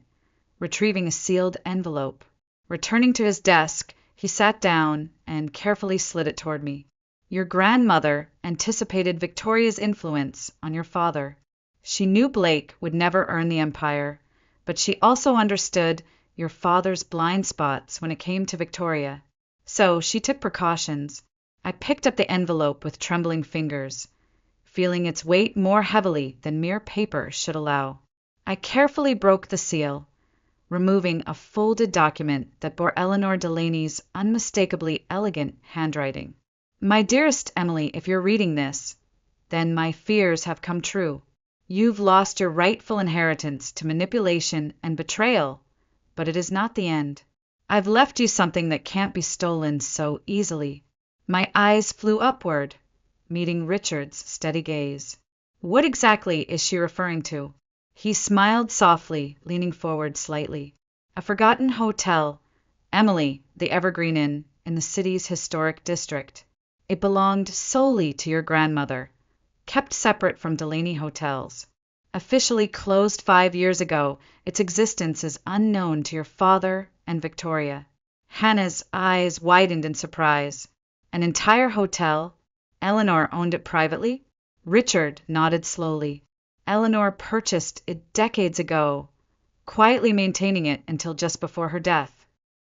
retrieving a sealed envelope. Returning to his desk, he sat down and carefully slid it toward me. Your grandmother anticipated Victoria's influence on your father. She knew Blake would never earn the empire, but she also understood your father's blind spots when it came to Victoria. So she took precautions. I picked up the envelope with trembling fingers, feeling its weight more heavily than mere paper should allow. I carefully broke the seal, removing a folded document that bore Eleanor Delaney's unmistakably elegant handwriting. My dearest Emily, if you're reading this, then my fears have come true. You've lost your rightful inheritance to manipulation and betrayal, but it is not the end. I've left you something that can't be stolen so easily. My eyes flew upward, meeting Richard's steady gaze. What exactly is she referring to? He smiled softly, leaning forward slightly. A forgotten hotel, Emily, the Evergreen Inn, in the city's historic district. It belonged solely to your grandmother, kept separate from Delaney hotels. Officially closed 5 years ago, its existence is unknown to your father and Victoria. Hannah's eyes widened in surprise. An entire hotel? Eleanor owned it privately? Richard nodded slowly. Eleanor purchased it decades ago, quietly maintaining it until just before her death.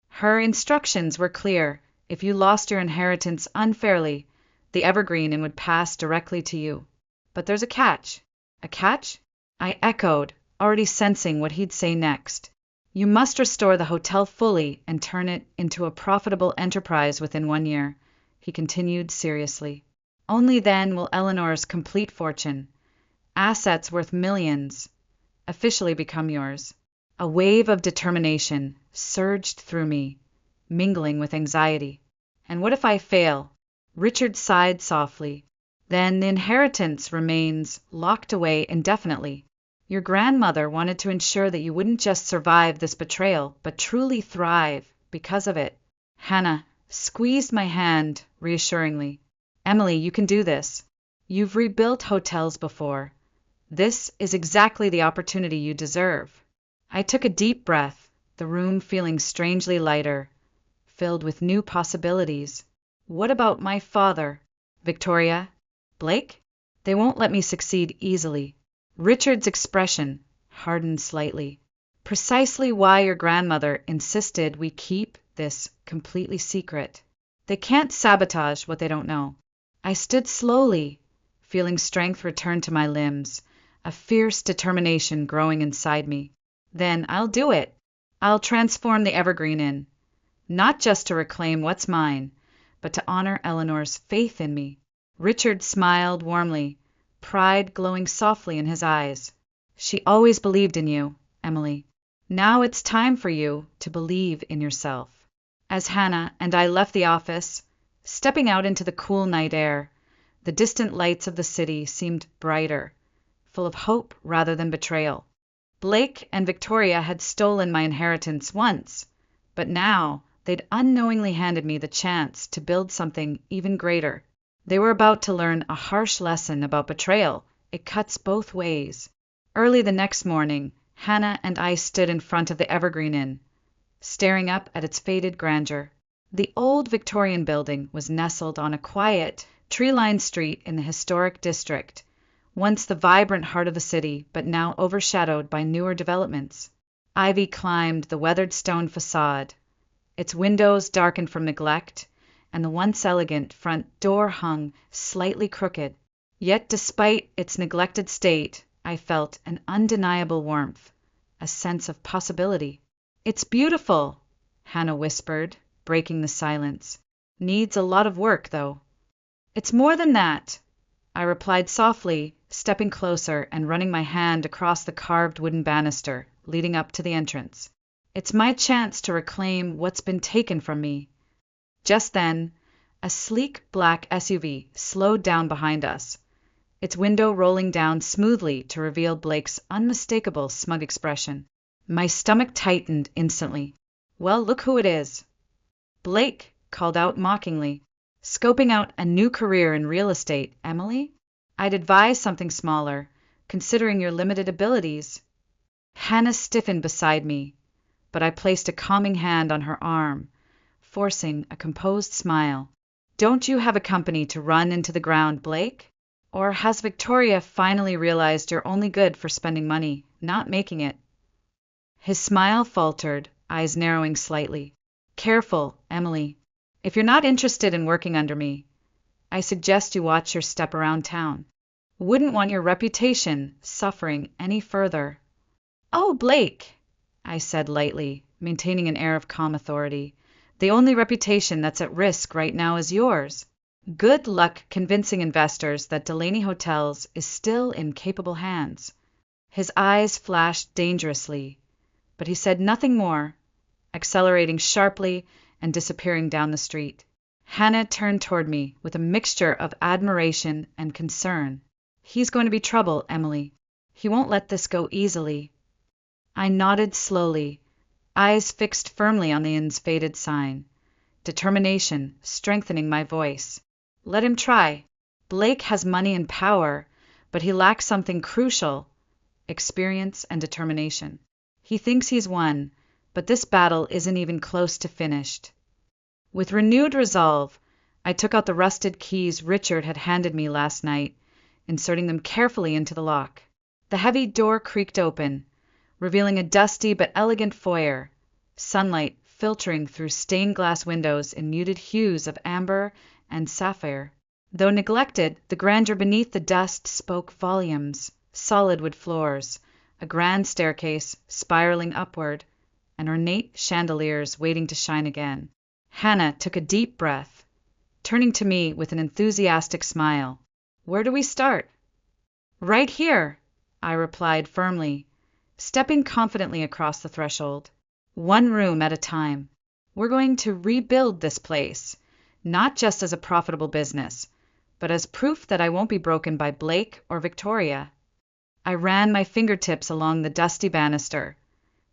Her instructions were clear. If you lost your inheritance unfairly, the Evergreen Inn would pass directly to you. But there's a catch. A catch? I echoed, already sensing what he'd say next. You must restore the hotel fully and turn it into a profitable enterprise within 1 year, he continued seriously. Only then will Eleanor's complete fortune, assets worth millions, officially become yours. A wave of determination surged through me, mingling with anxiety. And what if I fail? Richard sighed softly. Then the inheritance remains locked away indefinitely. Your grandmother wanted to ensure that you wouldn't just survive this betrayal, but truly thrive because of it. Hannah squeezed my hand reassuringly. Emily, you can do this. You've rebuilt hotels before. This is exactly the opportunity you deserve. I took a deep breath, the room feeling strangely lighter, filled with new possibilities. What about my father? Victoria? Blake? They won't let me succeed easily. Richard's expression hardened slightly. Precisely why your grandmother insisted we keep this completely secret. They can't sabotage what they don't know. I stood slowly, feeling strength return to my limbs, a fierce determination growing inside me. Then I'll do it. I'll transform the Evergreen Inn, not just to reclaim what's mine, but to honor Eleanor's faith in me. Richard smiled warmly, pride glowing softly in his eyes. She always believed in you, Emily. Now it's time for you to believe in yourself. As Hannah and I left the office, stepping out into the cool night air, the distant lights of the city seemed brighter, full of hope rather than betrayal. Blake and Victoria had stolen my inheritance once, but now they'd unknowingly handed me the chance to build something even greater. They were about to learn a harsh lesson about betrayal. It cuts both ways. Early the next morning, Hannah and I stood in front of the Evergreen Inn, staring up at its faded grandeur. The old Victorian building was nestled on a quiet, tree-lined street in the historic district, once the vibrant heart of the city, but now overshadowed by newer developments. Ivy climbed the weathered stone facade, its windows darkened from neglect, and the once elegant front door hung slightly crooked. Yet despite its neglected state, I felt an undeniable warmth, a sense of possibility. "It's beautiful," Hannah whispered, breaking the silence. "Needs a lot of work, though." "It's more than that," I replied softly, stepping closer and running my hand across the carved wooden banister leading up to the entrance. "It's my chance to reclaim what's been taken from me." Just then, a sleek black SUV slowed down behind us, its window rolling down smoothly to reveal Blake's unmistakable smug expression. My stomach tightened instantly. "Well, look who it is." "Blake," called out mockingly. "Scoping out a new career in real estate, Emily? I'd advise something smaller, considering your limited abilities." Hannah stiffened beside me, but I placed a calming hand on her arm, forcing a composed smile. "Don't you have a company to run into the ground, Blake? Or has Victoria finally realized you're only good for spending money, not making it?" His smile faltered, eyes narrowing slightly. "Careful, Emily. If you're not interested in working under me, I suggest you watch your step around town. Wouldn't want your reputation suffering any further." "Oh, Blake," I said lightly, maintaining an air of calm authority. "The only reputation that's at risk right now is yours. Good luck convincing investors that Delaney Hotels is still in capable hands." His eyes flashed dangerously, but he said nothing more, accelerating sharply and disappearing down the street. Hannah turned toward me with a mixture of admiration and concern. "He's going to be trouble, Emily. He won't let this go easily." I nodded slowly, eyes fixed firmly on the inn's faded sign, determination strengthening my voice. "Let him try. Blake has money and power, but he lacks something crucial: experience and determination. He thinks he's won, but this battle isn't even close to finished." With renewed resolve, I took out the rusted keys Richard had handed me last night, inserting them carefully into the lock. The heavy door creaked open, revealing a dusty but elegant foyer, sunlight filtering through stained glass windows in muted hues of amber and sapphire. Though neglected, the grandeur beneath the dust spoke volumes. Solid wood floors, a grand staircase spiraling upward, and ornate chandeliers waiting to shine again. Hannah took a deep breath, turning to me with an enthusiastic smile. "Where do we start?" "Right here," I replied firmly, stepping confidently across the threshold. "One room at a time. We're going to rebuild this place, not just as a profitable business, but as proof that I won't be broken by Blake or Victoria." I ran my fingertips along the dusty banister,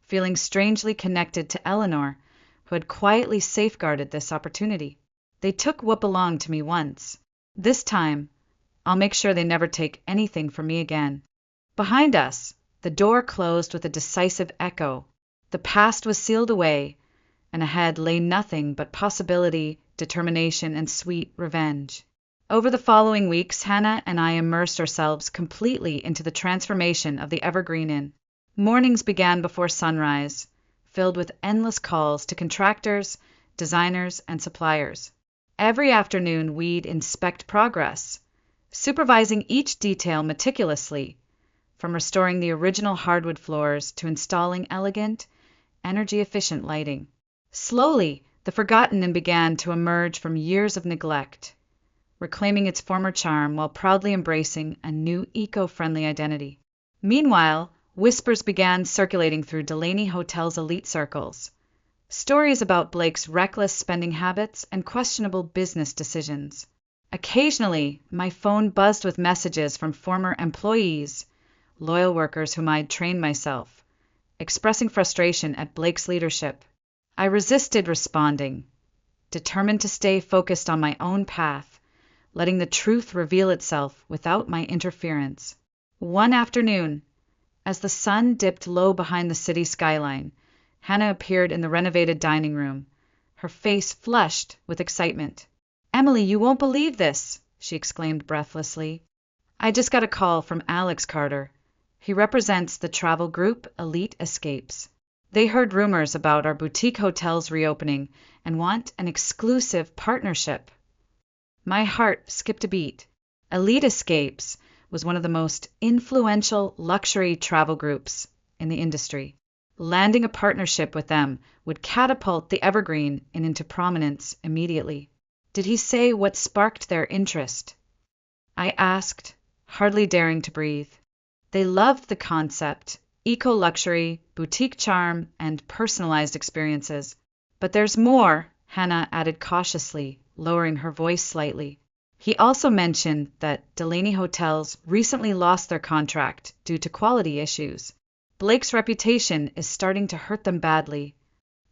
feeling strangely connected to Eleanor, who had quietly safeguarded this opportunity. They took what belonged to me once. This time, I'll make sure they never take anything from me again. Behind us, the door closed with a decisive echo. The past was sealed away, and ahead lay nothing but possibility, determination, and sweet revenge. Over the following weeks, Hannah and I immersed ourselves completely into the transformation of the Evergreen Inn. Mornings began before sunrise, filled with endless calls to contractors, designers, and suppliers. Every afternoon, we'd inspect progress, supervising each detail meticulously, from restoring the original hardwood floors to installing elegant, energy-efficient lighting. Slowly, the forgotten inn began to emerge from years of neglect, reclaiming its former charm while proudly embracing a new eco-friendly identity. Meanwhile, whispers began circulating through Delaney Hotel's elite circles. Stories about Blake's reckless spending habits and questionable business decisions. Occasionally, my phone buzzed with messages from former employees loyal workers whom I'd trained myself, expressing frustration at Blake's leadership. I resisted responding, determined to stay focused on my own path, letting the truth reveal itself without my interference. One afternoon, as the sun dipped low behind the city skyline, Hannah appeared in the renovated dining room, her face flushed with excitement. "Emily, you won't believe this!" she exclaimed breathlessly. "I just got a call from Alex Carter. He represents the travel group Elite Escapes. They heard rumors about our boutique hotels reopening and want an exclusive partnership." My heart skipped a beat. Elite Escapes was one of the most influential luxury travel groups in the industry. Landing a partnership with them would catapult the Evergreen into prominence immediately. Did he say what sparked their interest? I asked, hardly daring to breathe. They loved the concept, eco-luxury, boutique charm, and personalized experiences. "But there's more," Hannah added cautiously, lowering her voice slightly. "He also mentioned that Delaney Hotels recently lost their contract due to quality issues. Blake's reputation is starting to hurt them badly."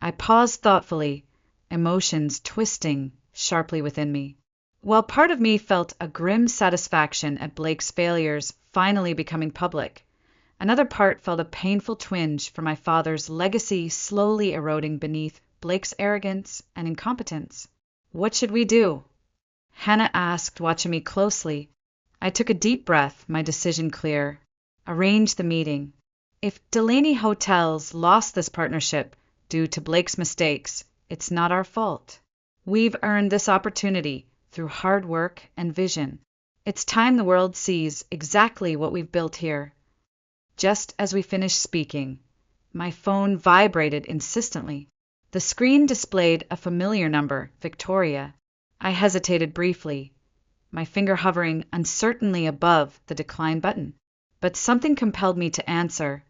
I paused thoughtfully, emotions twisting sharply within me. While part of me felt a grim satisfaction at Blake's failures finally becoming public, another part felt a painful twinge for my father's legacy slowly eroding beneath Blake's arrogance and incompetence. "What should we do?" Hannah asked, watching me closely. I took a deep breath, my decision clear. "Arrange the meeting. If Delaney Hotels lost this partnership due to Blake's mistakes, it's not our fault. We've earned this opportunity through hard work and vision. It's time the world sees exactly what we've built here." Just as we finished speaking, my phone vibrated insistently. The screen displayed a familiar number, Victoria. I hesitated briefly, my finger hovering uncertainly above the decline button. But something compelled me to answer,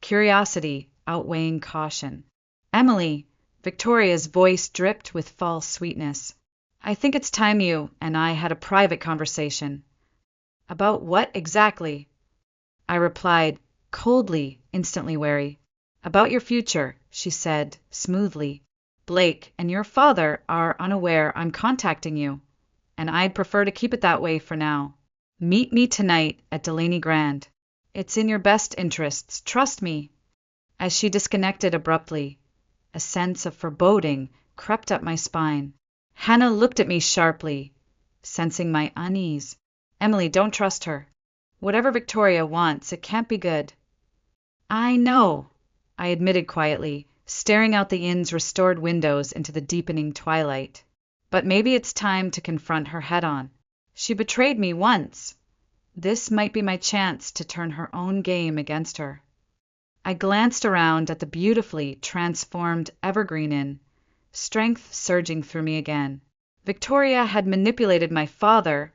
curiosity outweighing caution. "Emily," Victoria's voice dripped with false sweetness. "I think it's time you and I had a private conversation." "About what exactly?" I replied, coldly, instantly wary. "About your future," she said, smoothly. "Blake and your father are unaware I'm contacting you, and I'd prefer to keep it that way for now. Meet me tonight at Delaney Grand. It's in your best interests, trust me." As she disconnected abruptly, a sense of foreboding crept up my spine. Hannah looked at me sharply, sensing my unease. "Emily, don't trust her. Whatever Victoria wants, it can't be good." "I know," I admitted quietly, staring out the inn's restored windows into the deepening twilight. "But maybe it's time to confront her head-on. She betrayed me once. This might be my chance to turn her own game against her." I glanced around at the beautifully transformed Evergreen Inn, strength surging through me again. Victoria had manipulated my father,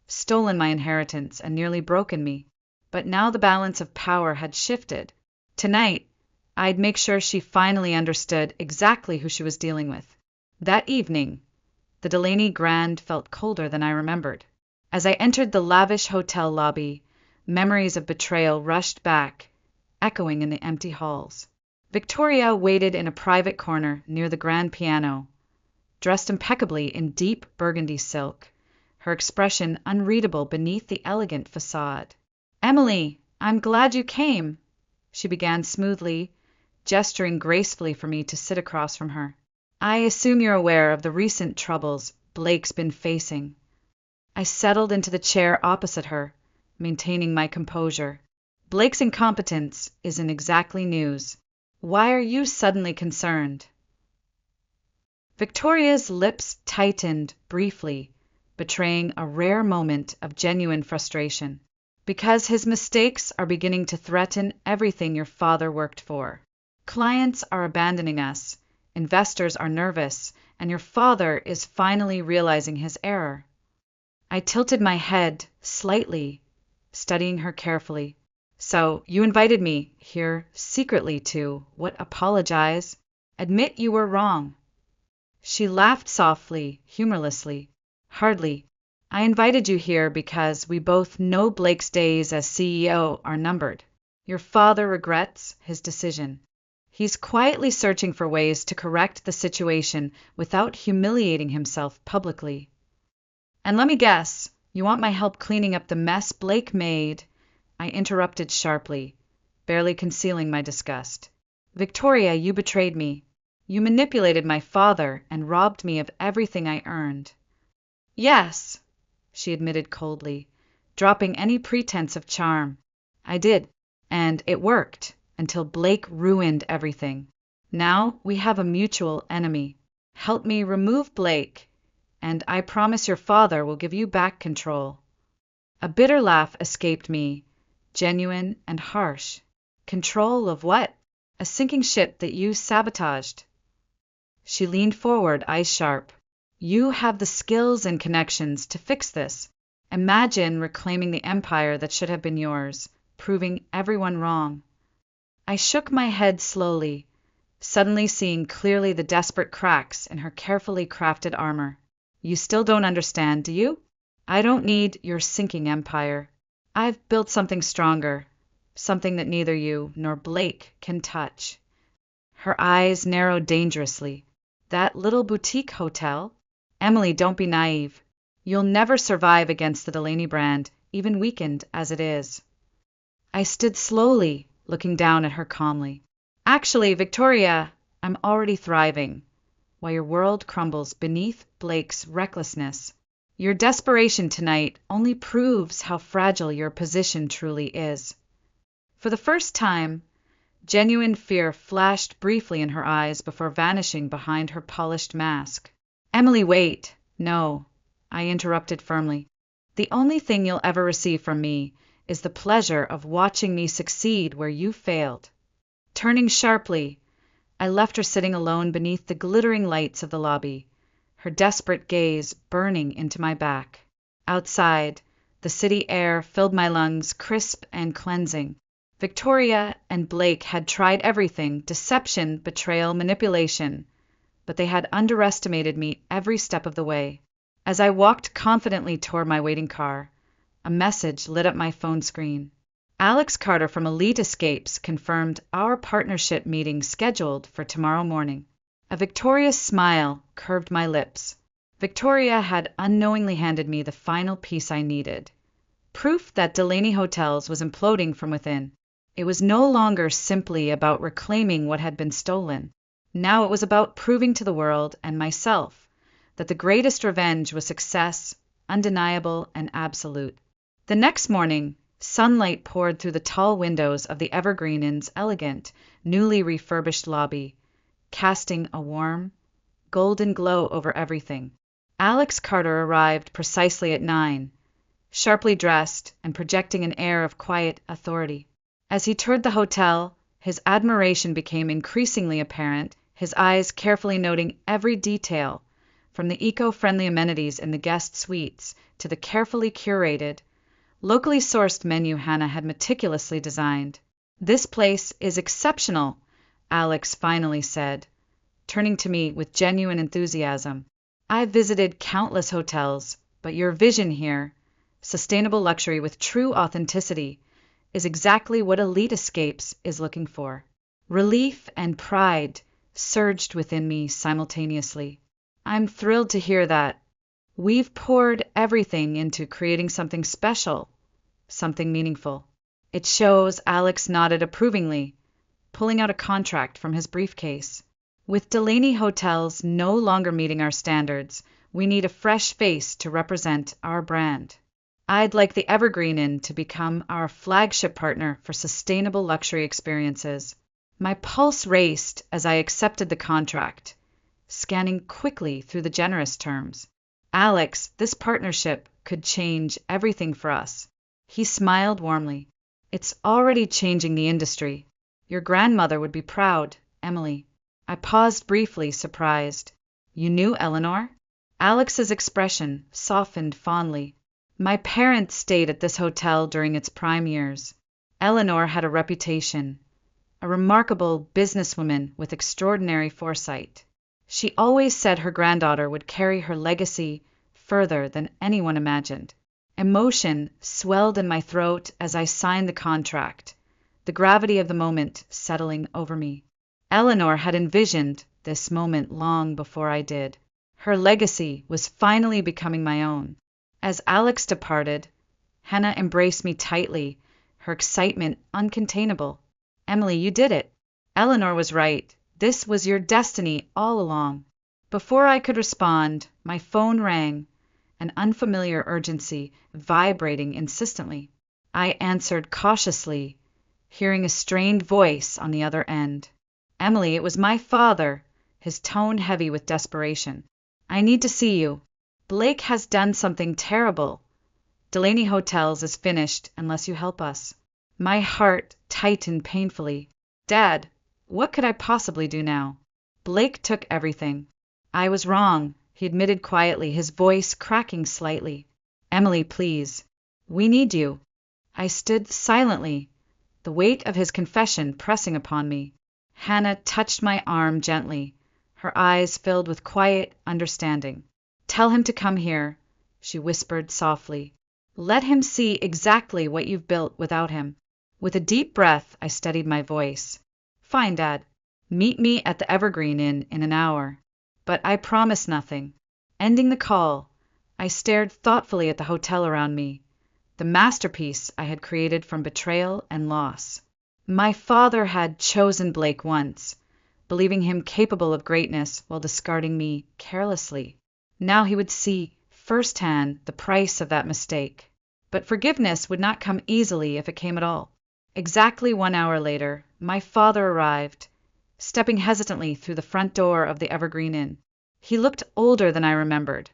stolen my inheritance, and nearly broken me. But now the balance of power had shifted. Tonight, I'd make sure she finally understood exactly who she was dealing with. That evening, the Delaney Grand felt colder than I remembered. As I entered the lavish hotel lobby, memories of betrayal rushed back, echoing in the empty halls. Victoria waited in a private corner near the grand piano, dressed impeccably in deep burgundy silk, her expression unreadable beneath the elegant facade. "Emily, I'm glad you came," she began smoothly, gesturing gracefully for me to sit across from her. "I assume you're aware of the recent troubles Blake's been facing." I settled into the chair opposite her, maintaining my composure. "Blake's incompetence isn't exactly news. Why are you suddenly concerned?" Victoria's lips tightened briefly, betraying a rare moment of genuine frustration. "Because his mistakes are beginning to threaten everything your father worked for. Clients are abandoning us, investors are nervous, and your father is finally realizing his error." I tilted my head slightly, studying her carefully. "So you invited me here secretly to, apologize? Admit you were wrong." She laughed softly, humorlessly. "Hardly. I invited you here because we both know Blake's days as CEO are numbered. Your father regrets his decision. He's quietly searching for ways to correct the situation without humiliating himself publicly. And let me guess, you want my help cleaning up the mess Blake made? I interrupted sharply, barely concealing my disgust. Victoria, you betrayed me. You manipulated my father and robbed me of everything I earned. Yes, she admitted coldly, dropping any pretense of charm. I did, and it worked until Blake ruined everything. Now we have a mutual enemy. Help me remove Blake, and I promise your father will give you back control. A bitter laugh escaped me, genuine and harsh. Control of what? A sinking ship that you sabotaged. She leaned forward, eyes sharp. You have the skills and connections to fix this. Imagine reclaiming the empire that should have been yours, proving everyone wrong. I shook my head slowly, suddenly seeing clearly the desperate cracks in her carefully crafted armor. You still don't understand, do you? I don't need your sinking empire. I've built something stronger, something that neither you nor Blake can touch. Her eyes narrowed dangerously. That little boutique hotel? Emily, don't be naive. You'll never survive against the Delaney brand, even weakened as it is. I stood slowly, looking down at her calmly. Actually, Victoria, I'm already thriving, while your world crumbles beneath Blake's recklessness. Your desperation tonight only proves how fragile your position truly is. For the first time, genuine fear flashed briefly in her eyes before vanishing behind her polished mask. Emily, wait. No, I interrupted firmly. The only thing you'll ever receive from me is the pleasure of watching me succeed where you failed. Turning sharply, I left her sitting alone beneath the glittering lights of the lobby, her desperate gaze burning into my back. Outside, the city air filled my lungs, crisp and cleansing. Victoria and Blake had tried everything, deception, betrayal, manipulation, but they had underestimated me every step of the way. As I walked confidently toward my waiting car, a message lit up my phone screen. Alex Carter from Elite Escapes confirmed our partnership meeting scheduled for tomorrow morning. A victorious smile curved my lips. Victoria had unknowingly handed me the final piece I needed. Proof that Delaney Hotels was imploding from within. It was no longer simply about reclaiming what had been stolen. Now it was about proving to the world and myself that the greatest revenge was success, undeniable and absolute. The next morning, sunlight poured through the tall windows of the Evergreen Inn's elegant, newly refurbished lobby, casting a warm, golden glow over everything. Alex Carter arrived precisely at 9, sharply dressed and projecting an air of quiet authority. As he toured the hotel, his admiration became increasingly apparent, his eyes carefully noting every detail, from the eco-friendly amenities in the guest suites to the carefully curated, locally sourced menu Hannah had meticulously designed. This place is exceptional, Alex finally said, turning to me with genuine enthusiasm. I've visited countless hotels, but your vision here, sustainable luxury with true authenticity, is exactly what Elite Escapes is looking for. Relief and pride surged within me simultaneously. I'm thrilled to hear that. We've poured everything into creating something special, something meaningful. It shows. Alex nodded approvingly, pulling out a contract from his briefcase. With Delaney Hotels no longer meeting our standards, we need a fresh face to represent our brand. I'd like the Evergreen Inn to become our flagship partner for sustainable luxury experiences. My pulse raced as I accepted the contract, scanning quickly through the generous terms. Alex, this partnership could change everything for us. He smiled warmly. It's already changing the industry. Your grandmother would be proud, Emily. I paused briefly, surprised. You knew Eleanor? Alex's expression softened fondly. My parents stayed at this hotel during its prime years. Eleanor had a reputation, a remarkable businesswoman with extraordinary foresight. She always said her granddaughter would carry her legacy further than anyone imagined. Emotion swelled in my throat as I signed the contract, the gravity of the moment settling over me. Eleanor had envisioned this moment long before I did. Her legacy was finally becoming my own. As Alex departed, Hannah embraced me tightly, her excitement uncontainable. "Emily, you did it. Eleanor was right. This was your destiny all along." Before I could respond, my phone rang, an unfamiliar urgency vibrating insistently. I answered cautiously, hearing a strained voice on the other end. "Emily, it was my father," his tone heavy with desperation. "I need to see you. Blake has done something terrible. Delaney Hotels is finished unless you help us." My heart tightened painfully. "Dad, what could I possibly do now? Blake took everything." "I was wrong," he admitted quietly, his voice cracking slightly. "Emily, please. We need you." I stood silently, the weight of his confession pressing upon me. Hannah touched my arm gently, her eyes filled with quiet understanding. "Tell him to come here," she whispered softly. "Let him see exactly what you've built without him." With a deep breath, I steadied my voice. "Fine, Dad. Meet me at the Evergreen Inn in an hour." But I promised nothing. Ending the call, I stared thoughtfully at the hotel around me, the masterpiece I had created from betrayal and loss. My father had chosen Blake once, believing him capable of greatness while discarding me carelessly. Now he would see firsthand the price of that mistake. But forgiveness would not come easily if it came at all. Exactly 1 hour later, my father arrived, stepping hesitantly through the front door of the Evergreen Inn. He looked older than I remembered,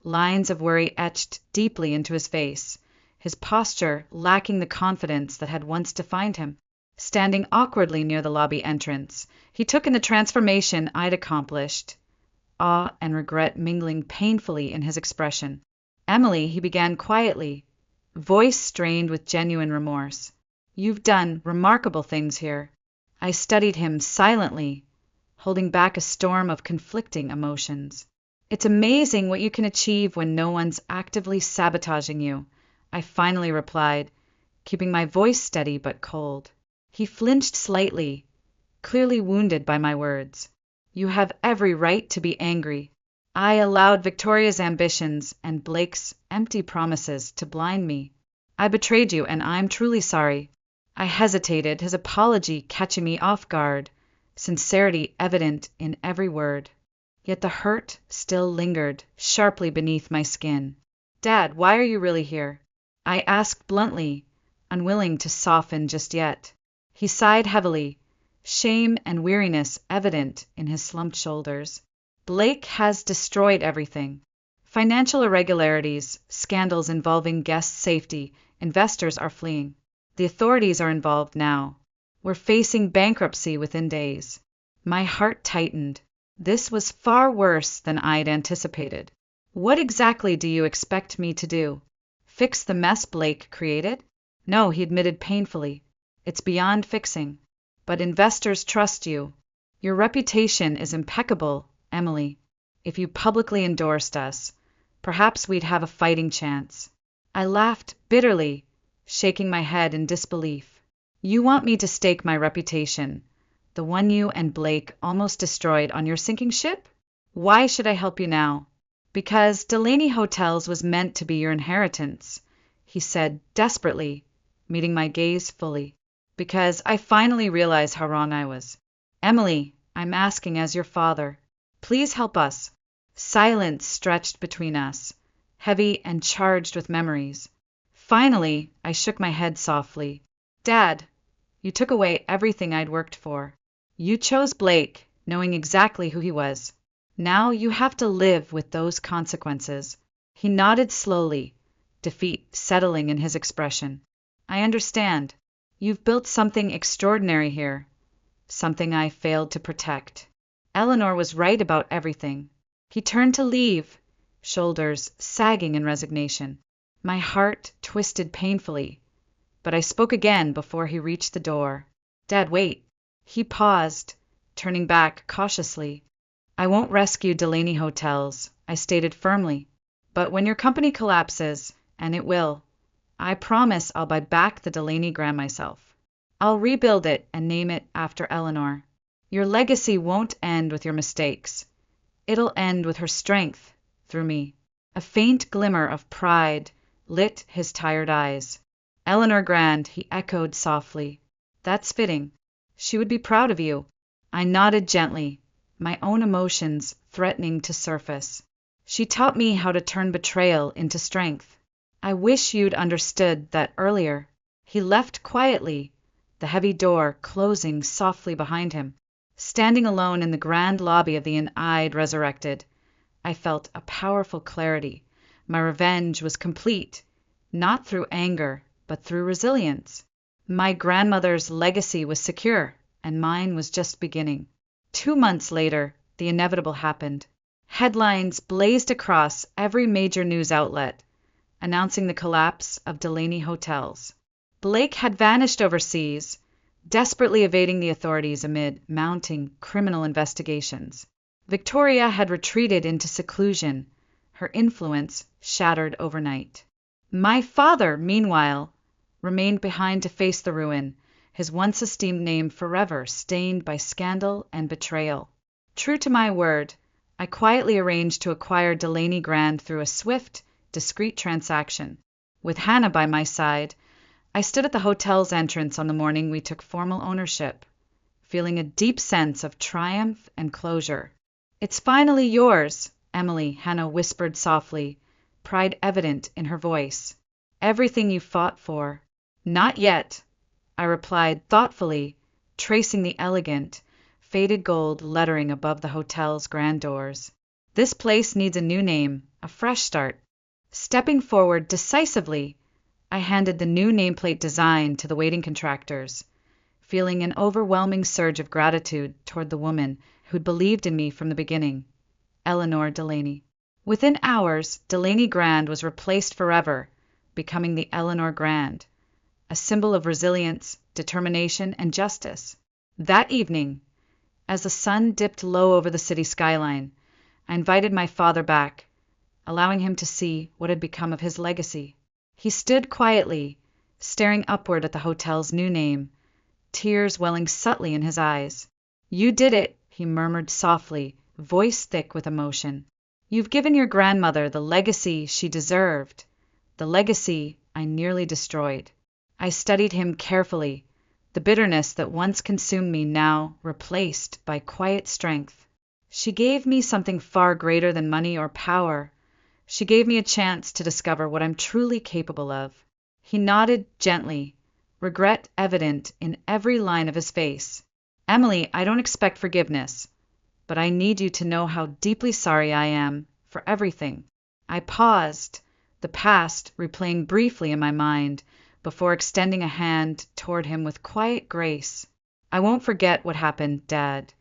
lines of worry etched deeply into his face, his posture lacking the confidence that had once defined him. Standing awkwardly near the lobby entrance, he took in the transformation I'd accomplished, awe and regret mingling painfully in his expression. "Emily," he began quietly, voice strained with genuine remorse, "you've done remarkable things here." I studied him silently, holding back a storm of conflicting emotions. "It's amazing what you can achieve when no one's actively sabotaging you," I finally replied, keeping my voice steady but cold. He flinched slightly, clearly wounded by my words. "You have every right to be angry. I allowed Victoria's ambitions and Blake's empty promises to blind me. I betrayed you, and I'm truly sorry." I hesitated, his apology catching me off guard, sincerity evident in every word. Yet the hurt still lingered sharply beneath my skin. "Dad, why are you really here?" I asked bluntly, unwilling to soften just yet. He sighed heavily, shame and weariness evident in his slumped shoulders. "Blake has destroyed everything. Financial irregularities, scandals involving guest safety, investors are fleeing. The authorities are involved now. We're facing bankruptcy within days." My heart tightened. This was far worse than I'd anticipated. "What exactly do you expect me to do? Fix the mess Blake created?" "No," he admitted painfully. "It's beyond fixing. But investors trust you. Your reputation is impeccable, Emily. If you publicly endorsed us, perhaps we'd have a fighting chance." I laughed bitterly, shaking my head in disbelief. "You want me to stake my reputation, the one you and Blake almost destroyed, on your sinking ship? Why should I help you now?" "Because Delaney Hotels was meant to be your inheritance," he said desperately, meeting my gaze fully. "Because I finally realized how wrong I was. Emily, I'm asking as your father. Please help us." Silence stretched between us, heavy and charged with memories. Finally, I shook my head softly. "Dad, you took away everything I'd worked for. You chose Blake, knowing exactly who he was. Now you have to live with those consequences." He nodded slowly, defeat settling in his expression. "I understand. You've built something extraordinary here, something I failed to protect. Eleanor was right about everything." He turned to leave, shoulders sagging in resignation. My heart twisted painfully, but I spoke again before he reached the door. "Dad, wait." He paused, turning back cautiously. "I won't rescue Delaney Hotels," I stated firmly. But when your company collapses, and it will, I promise I'll buy back the Delaney Graham myself. I'll rebuild it and name it after Eleanor. Your legacy won't end with your mistakes. It'll end with her strength, through me. A faint glimmer of pride lit his tired eyes. Eleanor Grand, he echoed softly. That's fitting. She would be proud of you. I nodded gently, my own emotions threatening to surface. She taught me how to turn betrayal into strength. I wish you'd understood that earlier. He left quietly, the heavy door closing softly behind him. Standing alone in the grand lobby of the Inn-eyed Resurrected, I felt a powerful clarity. My revenge was complete, not through anger, but through resilience. My grandmother's legacy was secure, and mine was just beginning. 2 months later, the inevitable happened. Headlines blazed across every major news outlet, announcing the collapse of Delaney Hotels. Blake had vanished overseas, desperately evading the authorities amid mounting criminal investigations. Victoria had retreated into seclusion, her influence shattered overnight. My father, meanwhile, remained behind to face the ruin, his once esteemed name forever stained by scandal and betrayal. True to my word, I quietly arranged to acquire Delaney Grand through a swift, discreet transaction. With Hannah by my side, I stood at the hotel's entrance on the morning we took formal ownership, feeling a deep sense of triumph and closure. It's finally yours, Emily, Hannah whispered softly, pride evident in her voice. Everything you fought for. Not yet, I replied thoughtfully, tracing the elegant, faded gold lettering above the hotel's grand doors. This place needs a new name, a fresh start. Stepping forward decisively, I handed the new nameplate design to the waiting contractors, feeling an overwhelming surge of gratitude toward the woman who'd believed in me from the beginning, Eleanor Delaney. Within hours, Delaney Grand was replaced forever, becoming the Eleanor Grand, a symbol of resilience, determination, and justice. That evening, as the sun dipped low over the city skyline, I invited my father back, allowing him to see what had become of his legacy. He stood quietly, staring upward at the hotel's new name, tears welling subtly in his eyes. You did it, he murmured softly, voice thick with emotion. You've given your grandmother the legacy she deserved, the legacy I nearly destroyed. I studied him carefully, the bitterness that once consumed me now replaced by quiet strength. She gave me something far greater than money or power. She gave me a chance to discover what I'm truly capable of. He nodded gently, regret evident in every line of his face. Emily, I don't expect forgiveness, but I need you to know how deeply sorry I am for everything. I paused, the past replaying briefly in my mind, before extending a hand toward him with quiet grace. I won't forget what happened, Dad,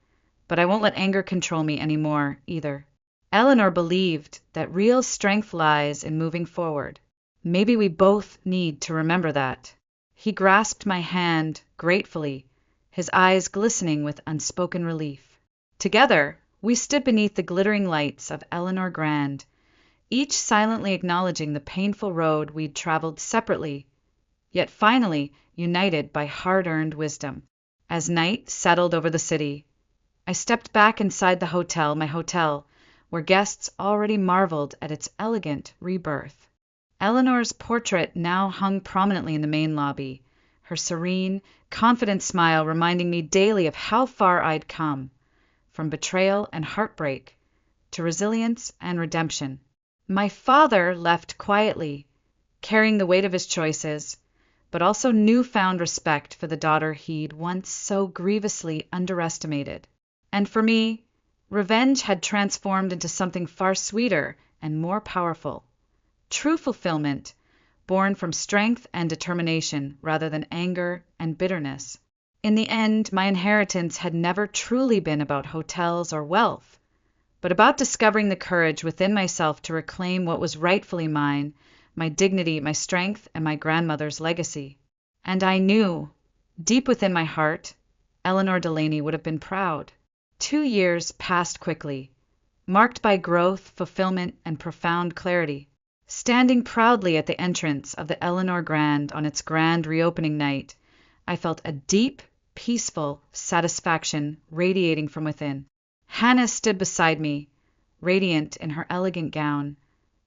but I won't let anger control me anymore, either. Eleanor believed that real strength lies in moving forward. Maybe we both need to remember that. He grasped my hand gratefully, his eyes glistening with unspoken relief. Together, we stood beneath the glittering lights of Eleanor Grand, each silently acknowledging the painful road we'd traveled separately, yet finally united by hard-earned wisdom. As night settled over the city, I stepped back inside my hotel, where guests already marveled at its elegant rebirth. Eleanor's portrait now hung prominently in the main lobby, her serene, confident smile reminding me daily of how far I'd come, from betrayal and heartbreak to resilience and redemption. My father left quietly, carrying the weight of his choices, but also newfound respect for the daughter he'd once so grievously underestimated. And for me, revenge had transformed into something far sweeter and more powerful. True fulfillment, born from strength and determination rather than anger and bitterness. In the end, my inheritance had never truly been about hotels or wealth, but about discovering the courage within myself to reclaim what was rightfully mine, my dignity, my strength, and my grandmother's legacy. And I knew, deep within my heart, Eleanor Delaney would have been proud. 2 years passed quickly, marked by growth, fulfillment, and profound clarity. Standing proudly at the entrance of the Eleanor Grand on its grand reopening night, I felt a deep, peaceful satisfaction radiating from within. Hannah stood beside me, radiant in her elegant gown,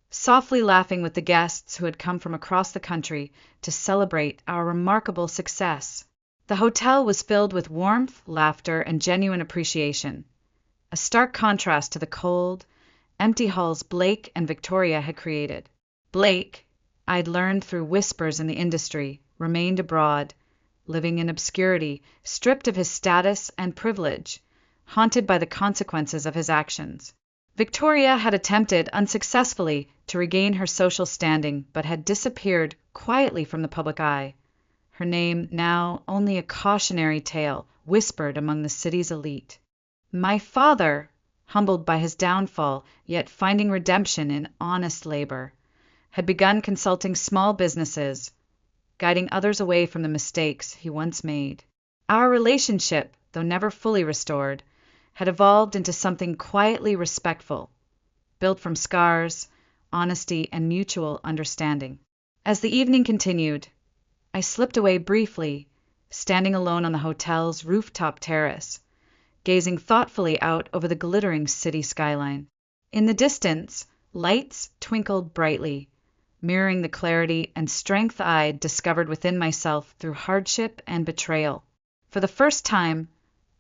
softly laughing with the guests who had come from across the country to celebrate our remarkable success. The hotel was filled with warmth, laughter, and genuine appreciation, a stark contrast to the cold, empty halls Blake and Victoria had created. Blake, I'd learned through whispers in the industry, remained abroad, living in obscurity, stripped of his status and privilege, haunted by the consequences of his actions. Victoria had attempted unsuccessfully to regain her social standing, but had disappeared quietly from the public eye, her name now only a cautionary tale whispered among the city's elite. My father, humbled by his downfall, yet finding redemption in honest labor, had begun consulting small businesses, guiding others away from the mistakes he once made. Our relationship, though never fully restored, had evolved into something quietly respectful, built from scars, honesty, and mutual understanding. As the evening continued, I slipped away briefly, standing alone on the hotel's rooftop terrace, gazing thoughtfully out over the glittering city skyline. In the distance, lights twinkled brightly, mirroring the clarity and strength I'd discovered within myself through hardship and betrayal. For the first time,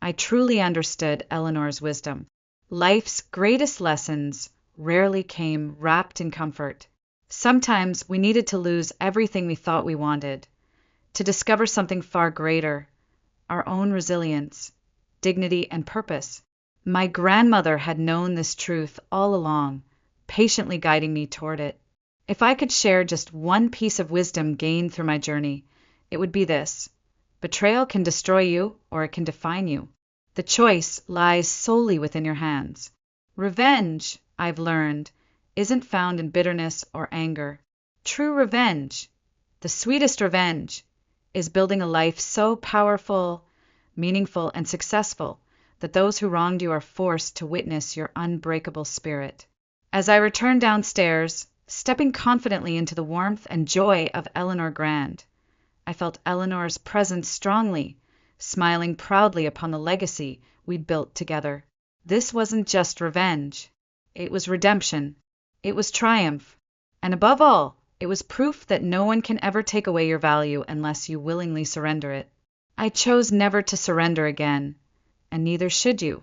I truly understood Eleanor's wisdom. Life's greatest lessons rarely came wrapped in comfort. Sometimes we needed to lose everything we thought we wanted, to discover something far greater, our own resilience, dignity, and purpose. My grandmother had known this truth all along, patiently guiding me toward it. If I could share just one piece of wisdom gained through my journey, it would be this: betrayal can destroy you or it can define you. The choice lies solely within your hands. Revenge, I've learned, isn't found in bitterness or anger. True revenge, the sweetest revenge, is building a life so powerful, meaningful, and successful that those who wronged you are forced to witness your unbreakable spirit. As I returned downstairs, stepping confidently into the warmth and joy of Eleanor Grand, I felt Eleanor's presence strongly, smiling proudly upon the legacy we'd built together. This wasn't just revenge. It was redemption. It was triumph. And above all, it was proof that no one can ever take away your value unless you willingly surrender it. I chose never to surrender again, and neither should you.